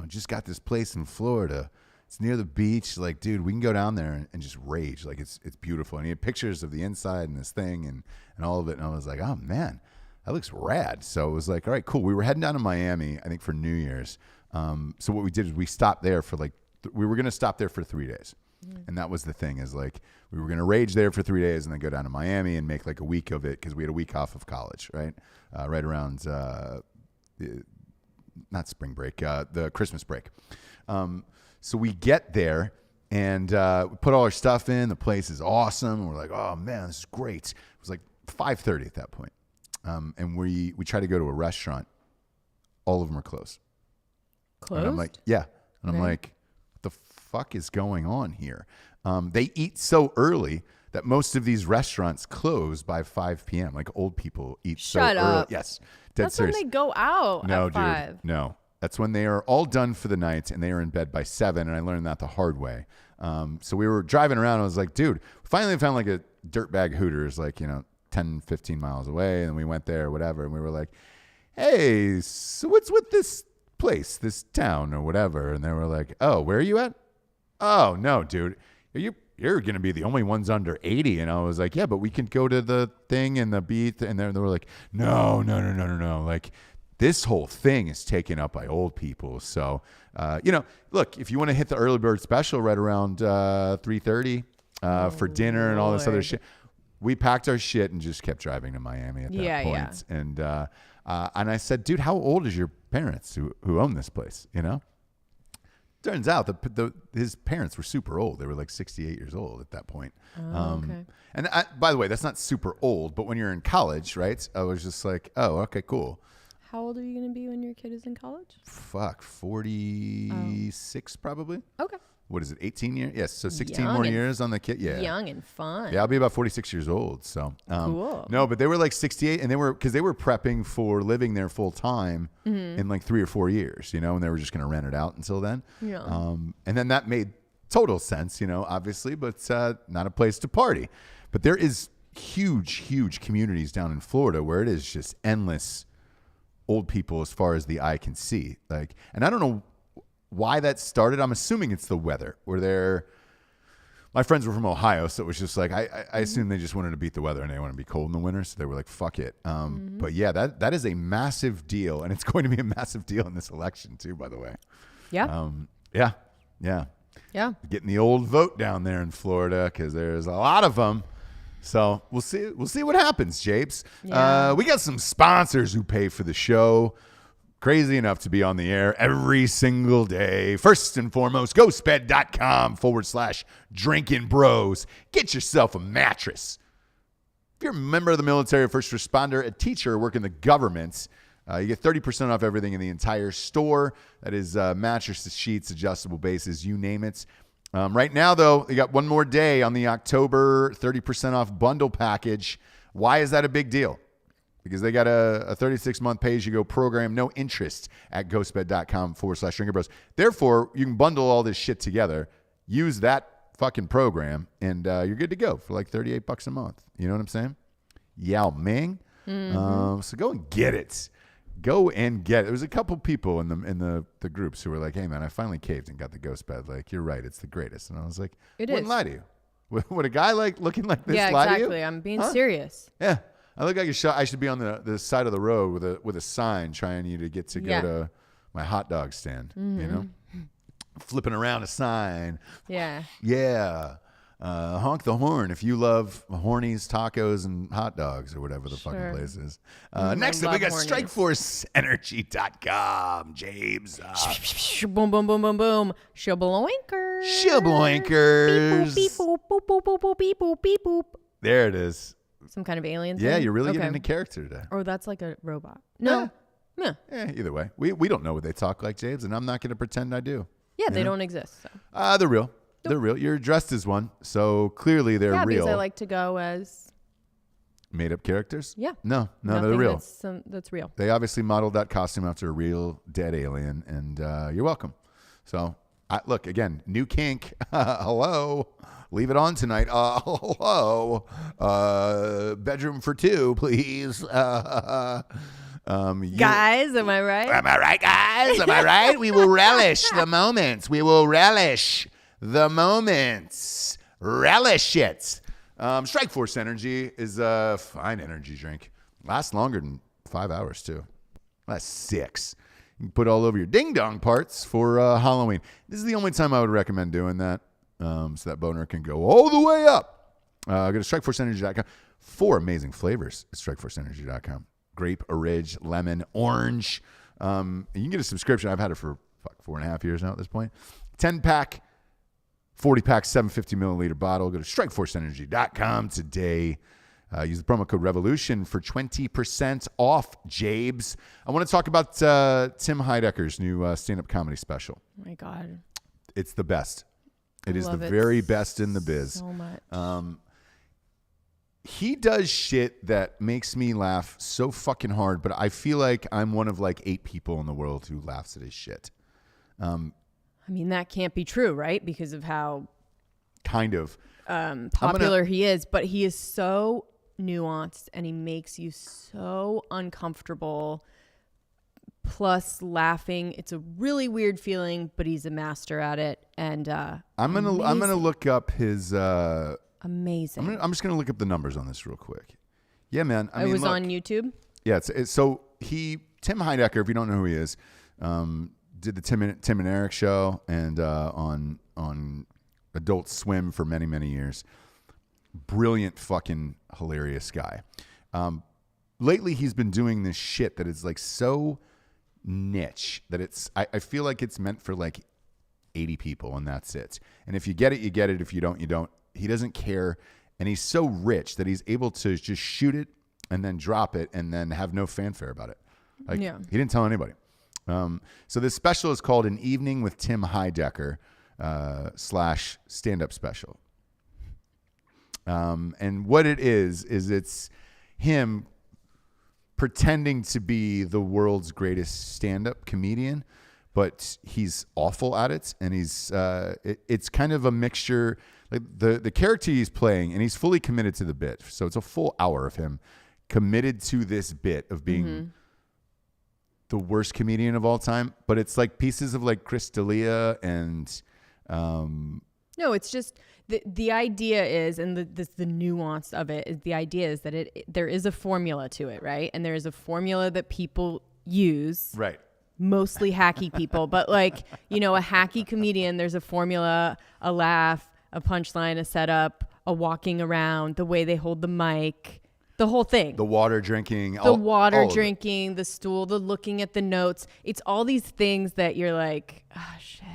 just got this place in Florida. It's near the beach. Like, dude, we can go down there and just rage. Like, it's beautiful. And he had pictures of the inside and this thing and all of it. And I was like, oh man, that looks rad. So it was like, all right, cool. We were heading down to Miami, I think for New Year's. So what we did is we stopped there for like, we were going to stop there for 3 days. And that was the thing is like, we were going to rage there for 3 days and then go down to Miami and make like a week of it. Cause we had a week off of college, right? Right around, not spring break, the Christmas break. So we get there and we put all our stuff in. The place is awesome. And we're like, oh man, this is great. It was like 5:30 at that point. And we try to go to a restaurant. All of them are closed.
Closed?
And I'm like, yeah. And I'm
Okay.
like, what the fuck is going on here? They eat so early that most of these restaurants close by 5 p.m. Like old people eat
Shut
so early.
up.
Yes. Dead
That's
serious.
when they go out
No,
at 5.
dude. No. That's when they are all done for the night and they are in bed by 7. And I learned that the hard way. So we were driving around. And I was like, dude, finally found like a dirtbag Hooters, like, 10, 15 miles away. And we went there or whatever. And we were like, hey, so what's with this place, this town or whatever? And they were like, oh, where are you at? Oh, no, dude. Are you you're going to be the only ones under 80. And I was like, yeah, but we can go to the thing and the beat. And they were like, no. Like, this whole thing is taken up by old people. So, look, if you want to hit the early bird special right around 3:30 for dinner and all this other shit, we packed our shit and just kept driving to Miami at that point. Yeah. And I said, dude, how old is your parents who own this place? Turns out his parents were super old. They were like 68 years old at that point. Okay. And by the way, that's not super old, but when you're in college, right? I was just like, oh, okay, cool.
How old are you going to be when your kid is in college?
46 probably. Okay. What is it, 18 years? Yes, so 16 more years on the kid. Yeah.
Young and fun.
Yeah, I'll be about 46 years old. So
cool.
No, but they were like 68, and they were prepping for living there full time in like 3 or 4 years, and they were just going to rent it out until then. Yeah. And then that made total sense, obviously, but not a place to party. But there is huge communities down in Florida where it is just endless old people as far as the eye can see. Like, and I don't know why that started. I'm assuming it's the weather. My friends were from Ohio, so it was just like I assume they just wanted to beat the weather and they want to be cold in the winter, so they were like, "Fuck it." But yeah, that is a massive deal, and it's going to be a massive deal in this election too. By the way,
yeah,
yeah, getting the old vote down there in Florida because there's a lot of them. So we'll see what happens, Japes. Yeah. We got some sponsors who pay for the show. Crazy enough to be on the air every single day. First and foremost, ghostbed.com/Drinkin Bros. Get yourself a mattress. If you're a member of the military, a first responder, a teacher, or work in the government, you get 30% off everything in the entire store. That is mattresses, sheets, adjustable bases, you name it. Right now, though, you got one more day on the October 30% off bundle package. Why is that a big deal? Because they got a 36-month pay-as-you-go program, no interest at ghostbed.com/Drinkin Bros. Therefore, you can bundle all this shit together, use that fucking program, and you're good to go for like $38 a month. You know what I'm saying? Yao Ming. So go and get it. Go and get it. There was a couple people in the groups who were like, hey, man, I finally caved and got the ghost bed. Like, you're right. It's the greatest. And I was like, wouldn't lie to you. Would a guy like looking like this lie to you?
Yeah, exactly. I'm being serious.
Yeah. I look like I should be on the side of the road with a sign trying you to get to go to my hot dog stand, flipping around a sign.
Yeah.
Yeah. Honk the horn if you love hornies, tacos, and hot dogs or whatever the fucking place is. Next up, we got StrikeForceEnergy.com, James.
Boom, boom, boom, boom, boom. Shibloinkers.
Shibloinkers.
Beep, boop, boop, boop, boop, boop, beep, boop, beep, boop.
There it is.
Some kind of alien thing?
Yeah, you're really getting into character today.
Or that's like a robot. No.
Yeah. Either way. We don't know what they talk like, James, and I'm not going to pretend I do.
Yeah, they don't exist. So.
They're real. Nope. They're real. You're dressed as one, so clearly they're real. Yeah,
because I like to go as...
Made-up characters?
Yeah.
No, they're real.
That's real.
They obviously modeled that costume after a real dead alien, and you're welcome. So, look, again, new kink. Hello. Leave it on tonight. Hello. Bedroom for two, please.
Guys, am I right?
Am I right, guys? Am I right? We will relish the moments. We will relish the moments. Relish it. Strike Force Energy is a fine energy drink. Lasts longer than 5 hours, too. Lasts 6. You can put all over your ding-dong parts for Halloween. This is the only time I would recommend doing that. So that boner can go all the way up. Go to StrikeForceEnergy.com. 4 amazing flavors at StrikeForceEnergy.com. Grape, orange, lemon, orange. And you can get a subscription. I've had it for 4.5 years now at this point. 10-pack, 40-pack, 750 milliliter bottle. Go to StrikeForceEnergy.com today. Use the promo code REVOLUTION for 20% off, Jabes. I want to talk about Tim Heidecker's new stand-up comedy special.
Oh, my God.
It's the best. It is the very best in the biz.
So much.
He does shit that makes me laugh so fucking hard, but I feel like I'm one of like 8 people in the world who laughs at his shit.
I mean, that can't be true, right? Because of how
kind of
popular he is, but he is so nuanced and he makes you so uncomfortable plus laughing. It's a really weird feeling, but he's a master at it. And
I'm gonna look up his.
Amazing.
I'm just gonna look up the numbers on this real quick. Yeah, man. I mean,
was
look,
on YouTube.
Yeah, so Tim Heidecker, if you don't know who he is, did the Tim and Eric show and on Adult Swim for many, many years. Brilliant, fucking hilarious guy. Lately, he's been doing this shit that is like so niche that I feel like it's meant for like 80 people and that's it. And if you get it, you get it. If you don't, you don't. He doesn't care. And he's so rich that he's able to just shoot it and then drop it and then have no fanfare about it. Like, he didn't tell anybody. So this special is called An Evening with Tim Heidecker / stand-up special. And what it is it's him pretending to be the world's greatest stand-up comedian, but he's awful at it. And it's kind of a mixture. Like the character he's playing, and he's fully committed to the bit. So it's a full hour of him committed to this bit of being the worst comedian of all time. But it's like pieces of like Chris D'Elia and
no, it's just the idea is, and the nuance of it is, the idea is that there is a formula to it, right? And there is a formula that people use,
right?
Mostly hacky people, but like, a hacky comedian, there's a formula, a laugh, a punchline, a setup, a walking around, the way they hold the mic, the whole thing.
The water drinking.
All the stool, the looking at the notes. It's all these things that you're like, oh, shit.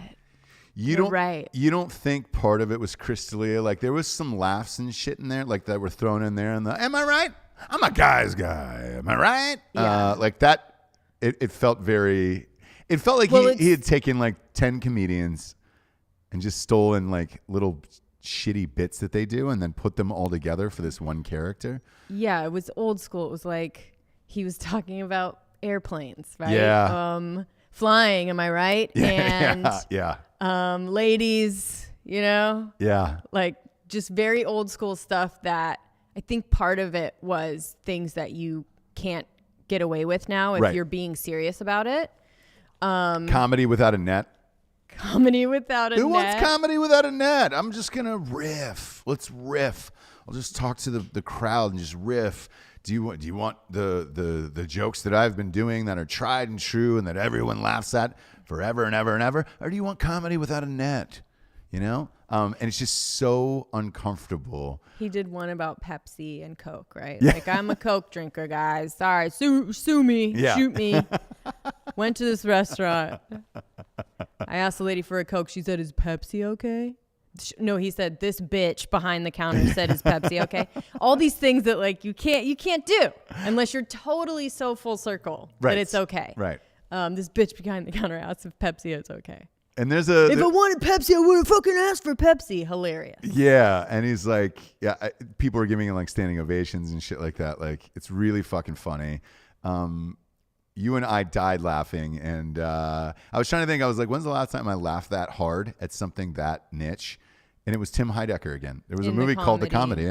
You don't think part of it was Chris D'Elia? Like there was some laughs and shit in there, like that were thrown in there. And am I right? I'm a guy's guy. Am I right? Yeah.
Like that. It felt very. It felt like he had taken like 10 comedians and just stolen like little shitty bits that they do and then put them all together for this one character.
Yeah, it was old school. It was like he was talking about airplanes, right?
Yeah.
Flying, am I right? And
yeah.
Ladies,
Yeah.
Like just very old school stuff that I think part of it was things that you can't get away with now if you're being serious about it.
Comedy without a net.
Comedy without a net.
Who wants comedy without a net? I'm just going to riff. Let's riff. I'll just talk to the crowd and just riff. Do you want the jokes that I've been doing that are tried and true and that everyone laughs at forever and ever and ever? Or do you want comedy without a net? And it's just so uncomfortable.
He did one about Pepsi and Coke, right? Yeah. Like, I'm a Coke drinker, guys. Sorry, sue me, shoot me. Went to this restaurant. I asked the lady for a Coke. She said, "Is Pepsi okay?" No, he said, "This bitch behind the counter said, is Pepsi okay?" All these things that like you can't do unless you're totally so full circle that it's okay.
Right.
This bitch behind the counter asked if Pepsi is okay.
And if
I wanted Pepsi, I would have fucking asked for Pepsi. Hilarious.
Yeah, and he's like, people are giving him like standing ovations and shit like that. Like, it's really fucking funny. You and I died laughing, and I was trying to think. I was like, when's the last time I laughed that hard at something that niche? And it was Tim Heidecker again. There was a movie called The Comedy,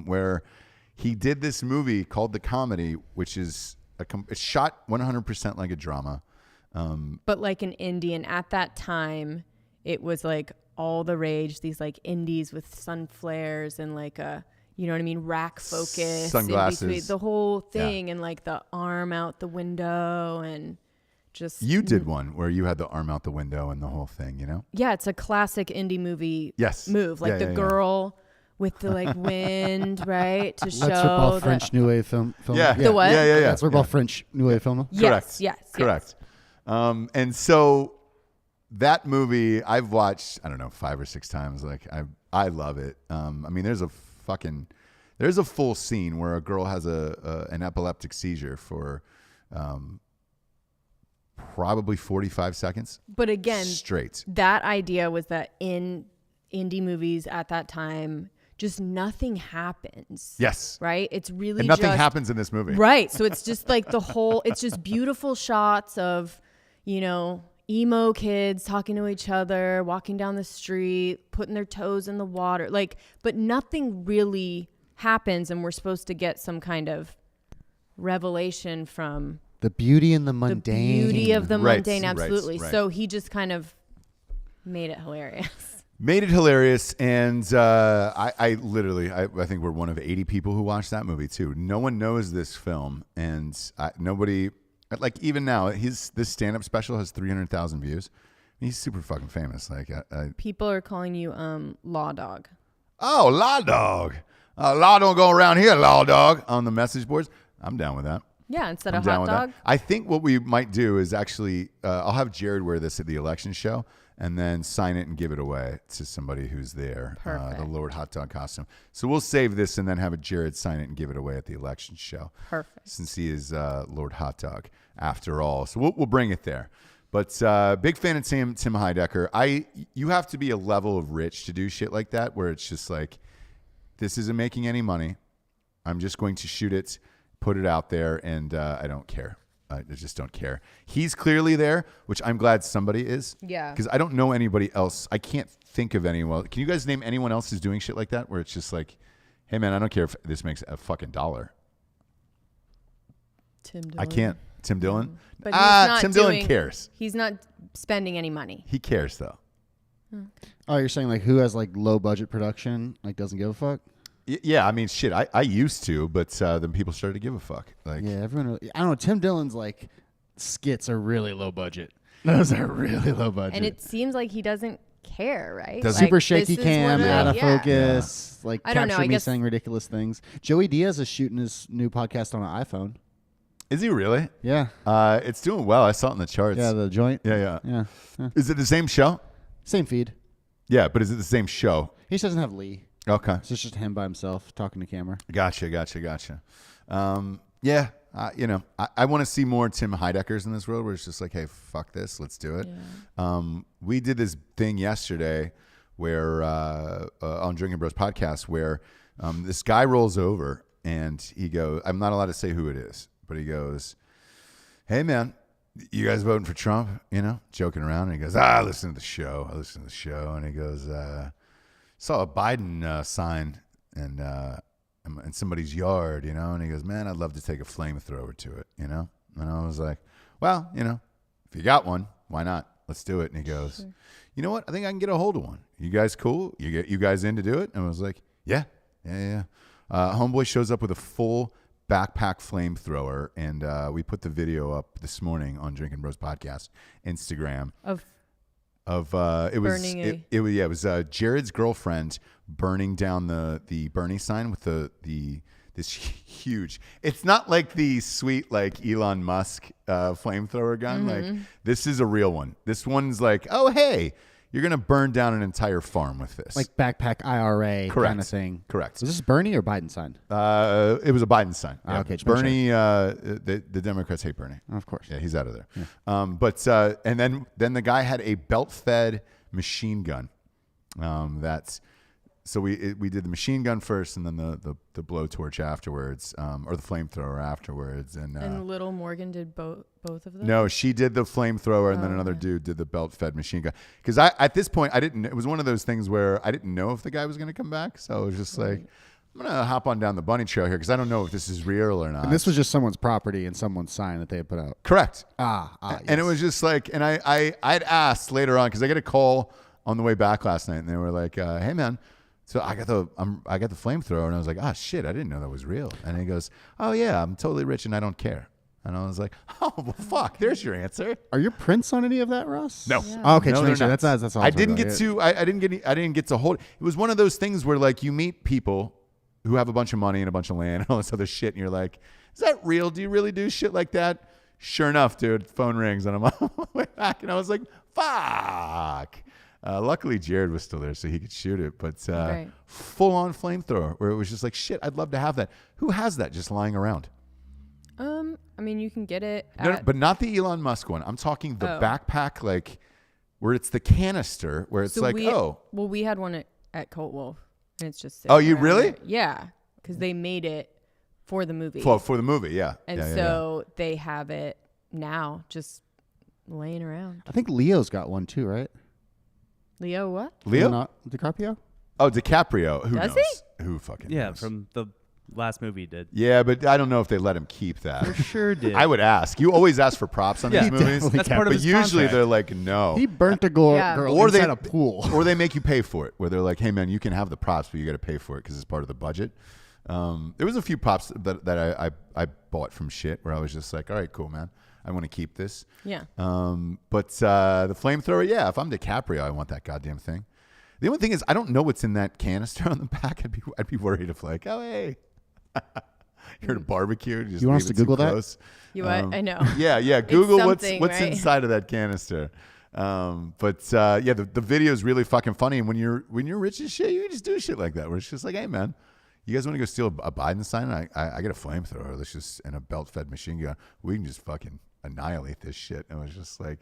where he did this movie called The Comedy, which is it's shot 100% like a drama.
But like an indie, and at that time, it was like all the rage. These like indies with sun flares and like a, rack focus,
sunglasses,
the whole thing, and like the arm out the window, and just.
You did one where you had the arm out the window and the whole thing,
Yeah, it's a classic indie movie.
Yes.
Move like the girl with the like wind, right? To show
that's all French New Wave film.
Yeah.
The what?
Yeah.
That's all French New Wave film.
Yes.
Correct. And so that movie I've watched, I don't know, 5 or 6 times. Like I love it. I mean, there's a full scene where a girl has an epileptic seizure for probably 45 seconds.
But again,
straight.
That idea was that in indie movies at that time, just nothing happens.
Yes.
Right? It's really
and nothing happens in this movie.
Right. So it's just like it's just beautiful shots of, emo kids talking to each other, walking down the street, putting their toes in the water. Like, but nothing really happens, and we're supposed to get some kind of revelation from
The beauty in the
the
mundane.
beauty of the
Right,
mundane.
right,
Absolutely.
right.
So he just kind of made it hilarious.
Made it hilarious, and I literally, I think we're one of 80 people who watched that movie too. No one knows this film, and nobody, like even now, this stand-up special has 300,000 views. He's super fucking famous. Like,
People are calling you Law Dog.
oh, Law Dog, Law don't go around here, Law Dog, on the message boards. I'm down with that.
Yeah, instead
I'm
of
down
hot
with
dog.
that. I think what we might do is actually, I'll have Jared wear this at the election show and then sign it and give it away to somebody who's there. The
Perfect.
Lord Hot Dog costume. So we'll save this and then have Jared sign it and give it away at the election show.
Perfect.
Since he is Lord Hot Dog after all. So we'll bring it there. But big fan of Tim Heidecker. You have to be a level of rich to do shit like that where it's just like, this isn't making any money. I'm just going to shoot it, put it out there, and I don't care. I just don't care. He's clearly there, which I'm glad somebody is.
Yeah.
Because I don't know anybody else. I can't think of anyone. Can you guys name anyone else who's doing shit like that where it's just like, hey, man, I don't care if this makes a fucking dollar.
Tim Dillon.
I can't. Tim Dillon?
But he's not
Tim Dillon
doing-
cares.
He's not spending any money.
He cares, though.
Oh, you're saying like who has like low budget production, like doesn't give a fuck?
Yeah, I mean, shit, I used to, but then people started to give a fuck. Like,
Yeah, everyone. I don't know. Tim Dillon's like skits are really low budget. Those are really low budget.
And it seems like he doesn't care, right?
Doesn't-
Like,
super shaky
this is
cam,
what
out of
yeah.
focus, like
I don't know,
capture
I
me
guess-
saying ridiculous things. Joey Diaz is shooting his new podcast on an iPhone.
is he really?
Yeah,
It's doing well. I saw it in the charts.
yeah, the joint.
yeah.
Yeah.
Is it the same show?
Same feed.
Yeah, but is it the same show?
He just doesn't have Lee.
Okay.
So it's just him by himself talking to camera.
Gotcha. Yeah, I want to see more Tim Heideckers in this world where it's just like, hey, fuck this, let's do it.
Yeah.
We did this thing yesterday where on Drinkin Bros podcast where this guy rolls over and he goes, I'm not allowed to say who it is, but he goes, hey, man, you guys voting for Trump? Joking around. And he goes, I listen to the show. And he goes, saw a Biden sign in somebody's yard, and he goes, man, I'd love to take a flamethrower to it, And I was like, well, if you got one, why not? Let's do it. And he goes,
Sure.
You know what? I think I can get a hold of one. You guys cool? You guys in to do it? And I was like, yeah. Homeboy shows up with a full backpack flamethrower, and we put the video up this morning on Drinkin Bros podcast Instagram
Of
it was
burning
it was Jared's girlfriend burning down the Bernie sign with this huge. It's not like the sweet like Elon Musk flamethrower gun. Like this is a real one. This one's like, oh hey, you're gonna burn down an entire farm with this.
Like backpack IRA
Correct.
kind of thing.
Correct.
Was this Bernie or Biden sign?
It was a Biden sign.
Ah,
Yeah.
okay, just make
Bernie. The Democrats hate Bernie.
Of course.
Yeah, he's out of there. But and then the guy had a belt-fed machine gun. So we did the machine gun first, and then the blowtorch afterwards, or the flamethrower afterwards,
and Little Morgan did both of them.
no, she did the flamethrower, and then another dude did the belt-fed machine gun. Because at this point I didn't. It was one of those things where I didn't know if the guy was going to come back, so I was just like, I'm gonna hop on down the bunny trail here because I don't know if this is real or not.
And this was just someone's property and someone's sign that they had put out.
correct.
Yes.
And it was just like, and I'd asked later on because I got a call on the way back last night, and they were like, "Hey man, so I got the flamethrower," and I was like, "Ah shit, I didn't know that was real." And he goes, "Oh yeah, I'm totally rich and I don't care." And I was like, "Oh well, fuck, there's your answer."
Are your prints on any of that, Russ?
No.
Yeah.
Oh, okay,
No,
just
they're
make sure.
not.
That's all.
I didn't get to. I didn't get to hold. It was one of those things where like you meet people who have a bunch of money and a bunch of land and all this other shit, and you're like, "Is that real? Do you really do shit like that?" Sure enough, dude, phone rings and I'm on my way back, and I was like, "Fuck." Luckily, Jared was still there, so he could shoot it. But
Right.
full-on flamethrower, where it was just like, "Shit, I'd love to have that." Who has that just lying around?
I mean, you can get it.
No,
At,
but not the Elon Musk one. I'm talking the
Oh.
backpack, like where it's the canister, where it's
so
like,
well, we had one at Colt Wolf, and it's just.
Oh,
sitting
you
around
really?
there. Yeah, because they made it for the movie,
for the movie, yeah.
and
Yeah, yeah,
so they have it now, just laying around.
I think Leo's got one too, right?
Leo, what?
yeah. Leo?
Not DiCaprio?
Oh, DiCaprio. Who
Does
knows? Who fucking
Yeah,
knows?
from the last movie he did.
Yeah, but I don't know if they let him keep that.
For sure did.
I would ask. You always ask for props on
Yeah,
these movies.
definitely
That's part of
But
his
usually
contract.
they're like, no.
He burnt a girl
Yeah.
Or
inside
they-
a pool.
Or they make you pay for it, where they're like, hey, man, you can have the props, but you got to pay for it because it's part of the budget. There was a few props that I bought from shit where I was just like, all right, cool, man. I want to keep this.
Yeah.
But the flamethrower, yeah, if I'm DiCaprio, I want that goddamn thing. The only thing is, I don't know what's in that canister on the back. I'd be worried if like, oh, hey. You're at a barbecue.
You want us to Google that?
close.
I know.
Yeah. Google what's
something,
what's
right?
inside of that canister. The video is really fucking funny. And when you're rich as shit, you can just do shit like that. Where it's just like, hey man, you guys want to go steal a Biden sign? I got a flamethrower. Let's just and a belt-fed machine gun. We can just fucking annihilate this shit. And it was just like,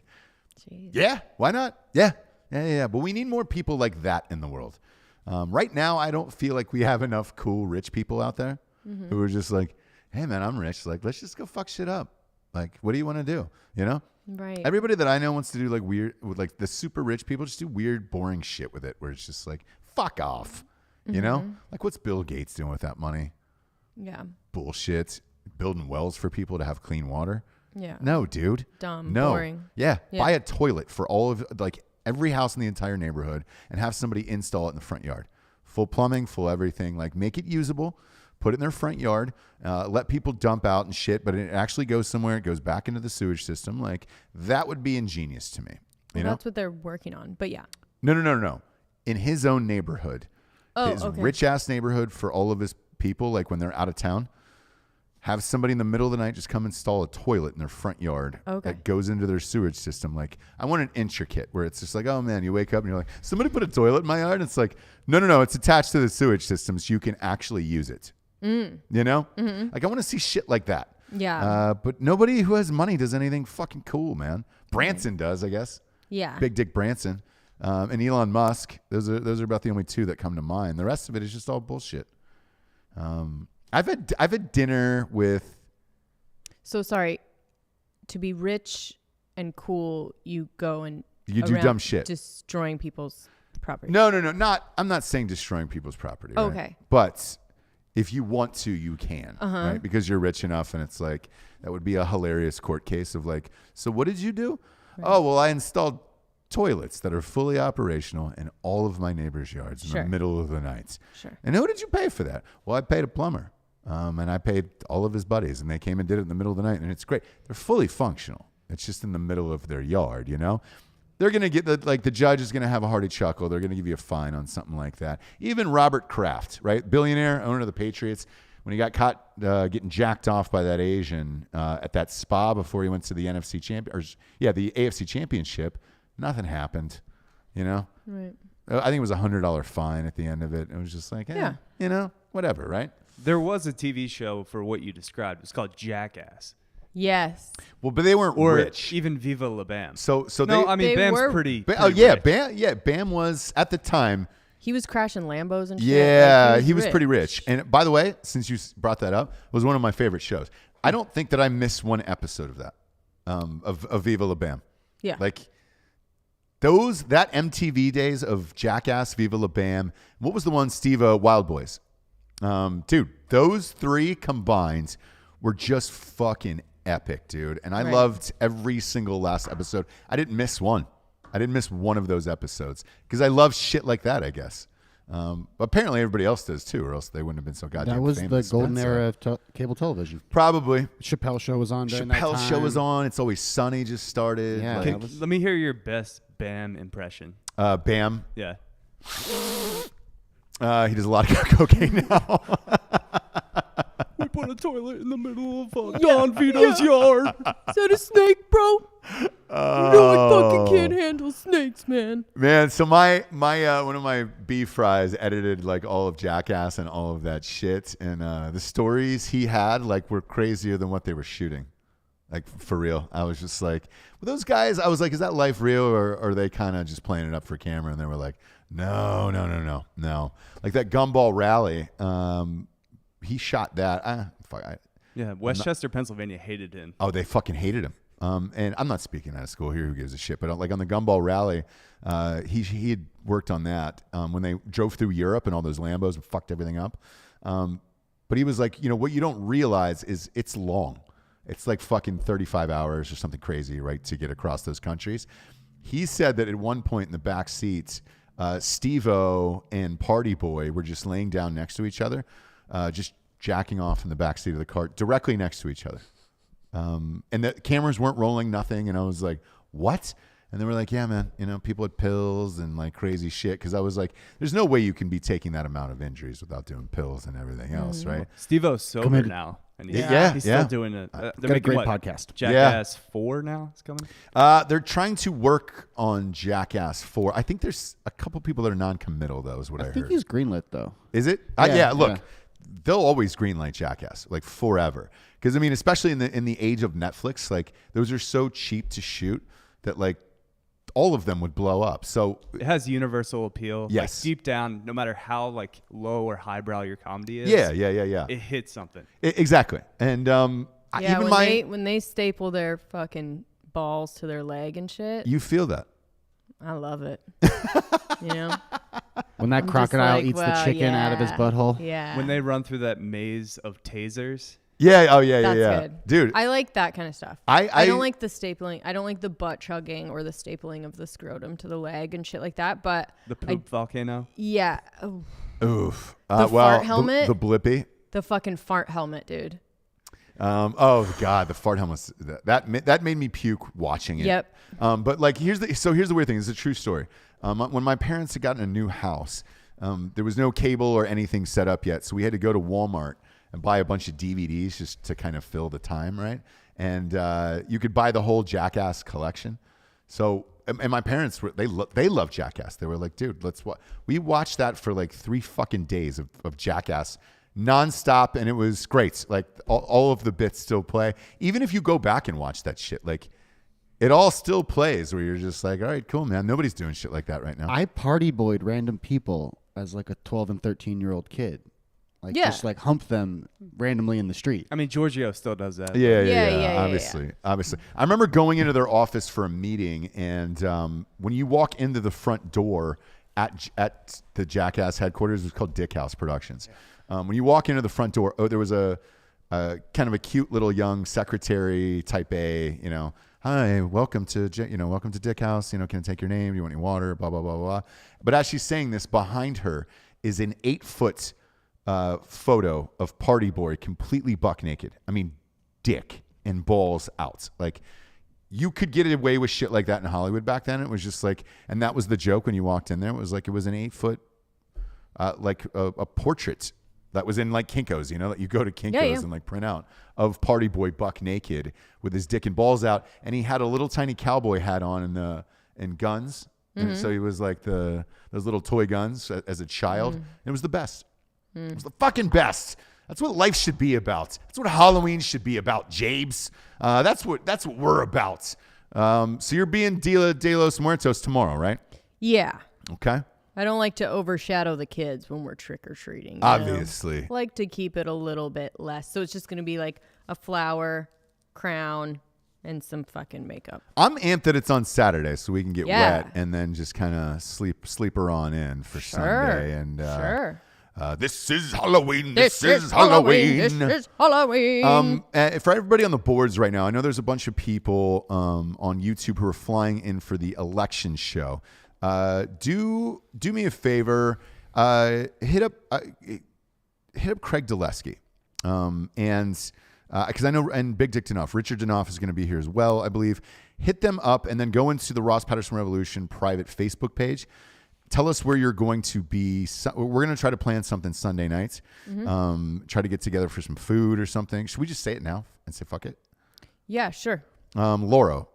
Jeez.
yeah, why not? Yeah. But we need more people like that in the world. Right now, I don't feel like we have enough cool rich people out there who are just like, hey man, I'm rich. Like, let's just go fuck shit up. Like, what do you want to do? You know?
Right.
Everybody that I know wants to do like weird, with like the super rich people, just do weird, boring shit with it where it's just like, fuck off. You know? Like, what's Bill Gates doing with that money?
Yeah.
Bullshit. Building wells for people to have clean water?
Yeah.
No, dude.
Dumb.
No.
Boring.
Yeah.
Yeah.
Buy a toilet for all of like every house in the entire neighborhood and have somebody install it in the front yard. Full plumbing, full everything. Like make it usable. Put it in their front yard. Let people dump out and shit, but it actually goes somewhere. It goes back into the sewage system. Like that would be ingenious to me. You know?
That's what they're working on. But yeah.
No. In his own neighborhood.
Oh,
his
okay.
rich ass neighborhood for all of his people, like when they're out of town. Have somebody in the middle of the night just come install a toilet in their front yard
Okay.
that goes into their sewage system. Like, I want an intricate where it's just like, oh man, you wake up and you're like, somebody put a toilet in my yard. And it's like, no, it's attached to the sewage system so you can actually use it. You know? Like, I want to see shit like that.
Yeah.
But nobody who has money does anything fucking cool, man. Branson does, I guess.
Yeah.
Big Dick Branson. And Elon Musk. Those are about the only two that come to mind. The rest of it is just all bullshit. I've had dinner with.
So sorry. To be rich and cool, you go and
You do
around
dumb shit.
destroying people's property.
No. I'm not saying destroying people's property. Right?
Okay.
But if you want to, you can. Right? Because you're rich enough, and it's like that would be a hilarious court case of like, so what did you do? Right. Oh well, I installed toilets that are fully operational in all of my neighbors' yards in the middle of the night.
Sure.
And who did you pay for that? Well, I paid a plumber. And I paid all of his buddies, and they came and did it in the middle of the night, and it's great. They're fully functional. It's just in the middle of their yard, you know? They're going to get, the judge is going to have a hearty chuckle. They're going to give you a fine on something like that. Even Robert Kraft, right? Billionaire, owner of the Patriots, when he got caught getting jacked off by that Asian at that spa before he went to the the AFC Championship, nothing happened, you know?
Right.
I think it was $100 fine at the end of it. It was just like, you know, whatever, right?
There was a TV show for what you described. It's called Jackass.
Yes.
Well, but they weren't
Or
rich.
even Viva La Bam.
So
No,
they,
I mean,
They
Bam's
were-
pretty.
Bam
rich.
Bam was at the time.
He was crashing Lambos and shit.
Yeah,
Like,
he was pretty rich. And by the way, since you brought that up, it was one of my favorite shows. I don't think that I missed one episode of that, of Viva La Bam.
Yeah.
Like that MTV days of Jackass, Viva La Bam. What was the one, Steve Wild Boys? Dude, those three combined were just fucking epic, dude. And I loved every single last episode. I didn't miss one. I didn't miss one of those episodes because I love shit like that, I guess. Apparently everybody else does too, or else they wouldn't have been so goddamn
That was
famous.
the golden
But,
era of cable television.
Probably.
Chappelle Show was on during that
Chappelle
time.
Show was on. It's Always Sunny just started.
Yeah,
Like,
that was-
Let me hear your best Bam impression.
Bam.
Yeah.
He does a lot of cocaine now.
We put a toilet in the middle of Don Vito's yard.
Is that a snake, bro? You know I fucking can't handle snakes, man.
Man, so my one of my beef fries edited like all of Jackass and all of that shit, and the stories he had like were crazier than what they were shooting. Like for real, I was just like, well, those guys. I was like, is that life real, or are they kind of just playing it up for camera? And they were like, no. Like that Gumball rally, he shot that.
Yeah, Westchester, Pennsylvania hated him.
Oh, they fucking hated him. And I'm not speaking out of school here. Who gives a shit? But like on the Gumball rally, he had worked on that when they drove through Europe and all those Lambos and fucked everything up. But he was like, what you don't realize is it's long. It's like fucking 35 hours or something crazy, right, to get across those countries. He said that at one point in the back seats, Steve-O and Party Boy were just laying down next to each other, just jacking off in the back seat of the car, directly next to each other. And the cameras weren't rolling, nothing. And I was like, what? And they were like, yeah, man, people had pills and like crazy shit. Because I was like, there's no way you can be taking that amount of injuries without doing pills and everything else, right?
Steve-O's sober now. And
he's
still doing it. They're
got a
making
great podcast.
Yeah.
Jackass 4 now is coming.
They're trying to work on Jackass 4. I think there's a couple people that are non-committal, though, is what I heard.
I think he's greenlit, though.
Is it? Look, they'll always greenlight Jackass, like forever. Because, I mean, especially in the age of Netflix, like those are so cheap to shoot that like all of them would blow up. So
it has universal appeal.
Yes.
Like, deep down, no matter how like low or highbrow your comedy is.
Yeah.
It hits something.
Exactly. And
when they staple their fucking balls to their leg and shit,
you feel that.
I love it.
When that crocodile
like,
eats the chicken out of his butthole.
Yeah.
When they run through that maze of tasers.
Yeah. Oh, yeah.
That's
yeah.
good.
Dude.
I like that kind of stuff. I don't like the stapling. I don't like the butt chugging or the stapling of the scrotum to the leg and shit like that. But
The poop volcano.
yeah.
Oof.
The fart helmet?
The blippy.
The fucking fart helmet, dude.
Oh God, the fart helmet. That made me puke watching it.
Yep.
But like here's the weird thing. It's a true story. When my parents had gotten a new house, there was no cable or anything set up yet, so we had to go to Walmart and buy a bunch of DVDs just to kind of fill the time, right? And you could buy the whole Jackass collection. So, and my parents they love Jackass. They were like, dude, let's watch. We watched that for like 3 fucking days of Jackass nonstop, and it was great. Like all of the bits still play. Even if you go back and watch that shit, like it all still plays where you're just like, all right, cool, man. Nobody's doing shit like that right now.
I party boyed random people as like a 12 and 13-year-old kid. Like just like hump them randomly in the street.
I mean, Giorgio still does that.
Yeah. Obviously. I remember going into their office for a meeting, and when you walk into the front door at the Jackass headquarters, it's called Dick House Productions. When you walk into the front door, there was a kind of a cute little young secretary, type A, hi, welcome to Dick House. Can I take your name? Do you want any water? Blah, blah, blah, blah. But as she's saying this, behind her is an 8-foot photo of Party Boy completely buck naked. I mean, dick and balls out. Like, you could get away with shit like that in Hollywood back then. It was just like, and that was the joke when you walked in there. It was like, it was an 8-foot, like a portrait that was in like Kinko's, that you go to Kinko's and like print out of Party Boy buck naked with his dick and balls out. And he had a little tiny cowboy hat on and guns. And so he was like those little toy guns as a child. It was the best. It was the fucking best. That's what life should be about. That's what Halloween should be about, Jabes. That's what we're about. So you're being Dia de los Muertos tomorrow, right?
Yeah.
Okay.
I don't like to overshadow the kids when we're trick-or-treating.
Obviously.
Like to keep it a little bit less. So it's just going to be like a flower, crown, and some fucking makeup.
I'm amped that it's on Saturday so we can get wet and then just kind of sleep her on in for Sunday. And this is Halloween. This is Halloween.
This is Halloween.
For everybody on the boards right now, I know there's a bunch of people on YouTube who are flying in for the election show. Do me a favor. Hit up Craig Dulesky. And because I know, and Big Dick Danoff, Richard Danoff is going to be here as well, I believe. Hit them up and then go into the Ross Patterson Revolution private Facebook page. Tell us where you're going to be. We're going to try to plan something Sunday nights. Try to get together for some food or something. Should we just say it now and say fuck it?
Yeah, sure.
Laura.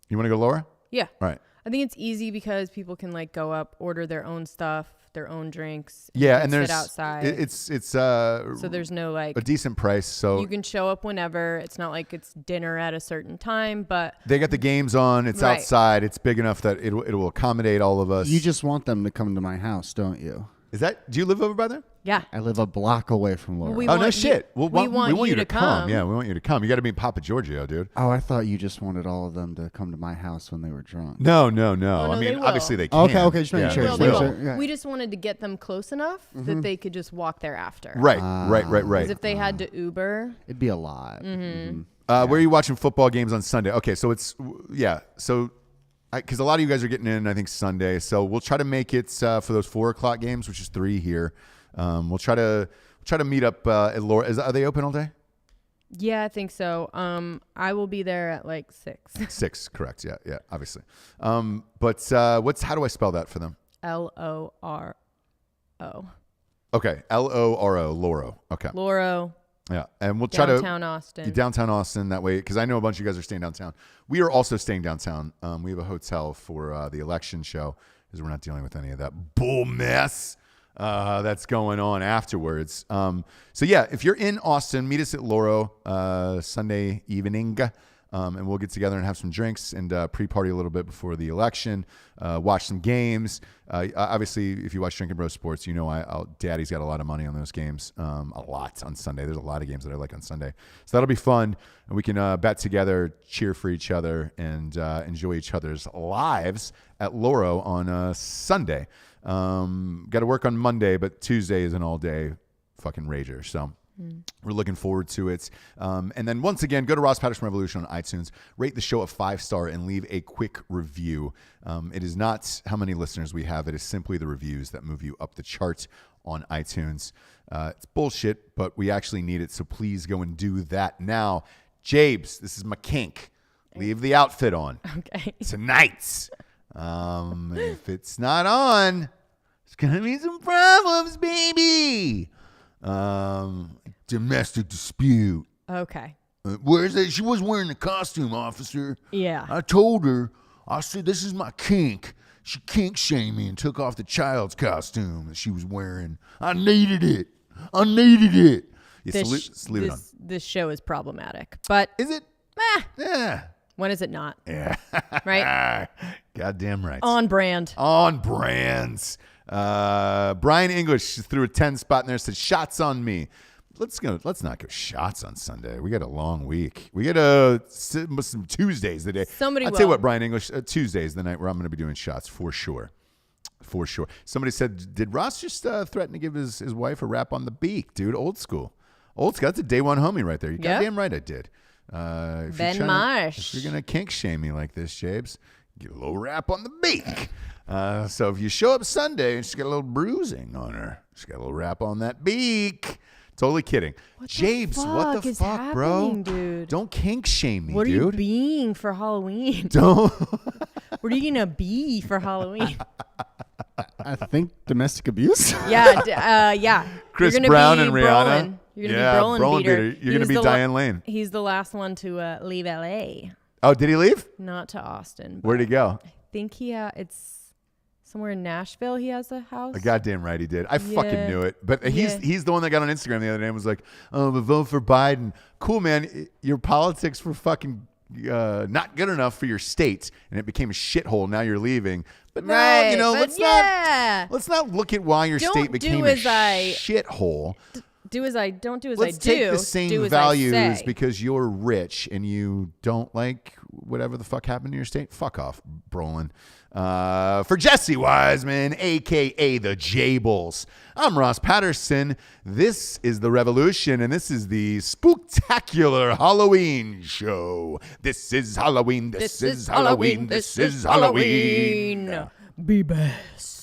You want to go, Laura?
Yeah.
All right.
I think it's easy because people can like go up, order their own stuff, their own drinks.
And there's
sit outside.
It's
so there's no like
a decent price. So
you can show up whenever. It's not like it's dinner at a certain time, but
they got the games on. It's outside. It's big enough that it will accommodate all of us.
You just want them to come to my house, don't you?
Do you live over by there?
Yeah.
I live a block away from Laura.
We
Oh, no
want
shit.
You,
we want you to
come.
Yeah, we want you to come. You got to meet Papa Giorgio, dude.
Oh, I thought you just wanted all of them to come to my house when they were drunk.
No.
no,
I
they
mean,
will.
obviously they can.
Okay, just making
Yeah,
sure.
Well,
they
they
will.
will.
Yeah.
We just wanted to get them close enough that they could just walk there after.
Right.
Because if they had to Uber,
It'd be a lot.
Where are you watching football games on Sunday? Okay, so it's because a lot of you guys are getting in, I think, Sunday. So we'll try to make it for those 4:00 games, which is 3 here. We'll try to meet up at Laura. Are they open all day?
yeah, I think so. I will be there at like 6.
6, correct. Yeah, obviously. But how do I spell that for them?
Loro.
Okay, Loro, Loro. Okay.
Loro.
Yeah, and we'll try
Downtown Austin.
Downtown Austin, that way, because I know a bunch of you guys are staying downtown. We are also staying downtown. We have a hotel for the election show, because we're not dealing with any of that bull mess that's going on afterwards. So yeah, if you're in Austin, meet us at Loro Sunday evening, and we'll get together and have some drinks and pre-party a little bit before the election, watch some games. Obviously, if you watch Drinkin Bros Sports, you know Daddy's got a lot of money on those games, a lot on Sunday. There's a lot of games that I like on Sunday. So that'll be fun, and we can bet together, cheer for each other, and enjoy each other's lives at Loro on Sunday. Got to work on Monday, but Tuesday is an all-day fucking rager, so... We're looking forward to it. And then once again, go to Ross Patterson Revolution on iTunes, rate the show a 5-star, and leave a quick review. It is not how many listeners we have. It is simply the reviews that move you up the chart on iTunes. It's bullshit, but we actually need it. So please go and do that now. Jabes, this is my kink. Leave the outfit on.
Okay.
Tonight. If it's not on, there's going to be some problems, baby. Domestic dispute.
Okay.
Where's that? She was wearing the costume, officer.
Yeah.
I told her, I said, this is my kink. She kink shamed me and took off the child's costume that she was wearing. I needed it. Yeah, so leave it on.
This show is problematic, but
Is it? Yeah.
when is it not?
Yeah.
Right?
Goddamn right.
On brand.
On brands. Brian English threw a 10 spot in there, said shots on me. Let's not go shots on Sunday. We got a long week. We got some Tuesdays the day. I'll tell you what, Brian English, Tuesday is the night where I'm going to be doing shots for sure. Somebody said, did Ross just threaten to give his wife a rap on the beak? Dude, old school. That's a day one homie right there. You goddamn right I did.
Ben Marsh.
If you're going to kink shame me like this, Jabes, get a little rap on the beak. So if you show up Sunday and she's got a little bruising on her, she's got a little rap on that beak. Totally kidding. Jabes, what the fuck, bro?
Dude?
Don't kink shame me,
What
dude.
are you being for Halloween?
Don't.
What are you going to be for Halloween?
I think domestic abuse.
Yeah.
Chris
You're gonna
Brown
be
and Rihanna.
Brolin. You're going to be Brolin Beater.
You're going to be Diane Lane.
He's the last one to leave L.A.
Oh, did he leave?
Not to Austin.
Where'd he go?
I think it's somewhere in Nashville. He has a house.
Goddamn right he did. I fucking knew it. But
Yeah.
he's the one that got on Instagram the other day and was like, "Oh, but vote for Biden." Cool, man. Your politics were fucking not good enough for your state, and it became a shithole. Now you're leaving. But
Right,
now,
but
let's not look at why your
Don't
state
do
became a
as I-
shithole.
Do as I don't do as
Let's
I do.
take the same
do as I
values
say.
because you're rich and you don't like whatever the fuck happened to your state. Fuck off, Brolin. For Jessie Wiseman, a.k.a. the Jables, I'm Ross Patterson. This is The Revolution, and this is the Spooktacular Halloween show. This is Halloween. This is Halloween. This is Halloween.
Be best.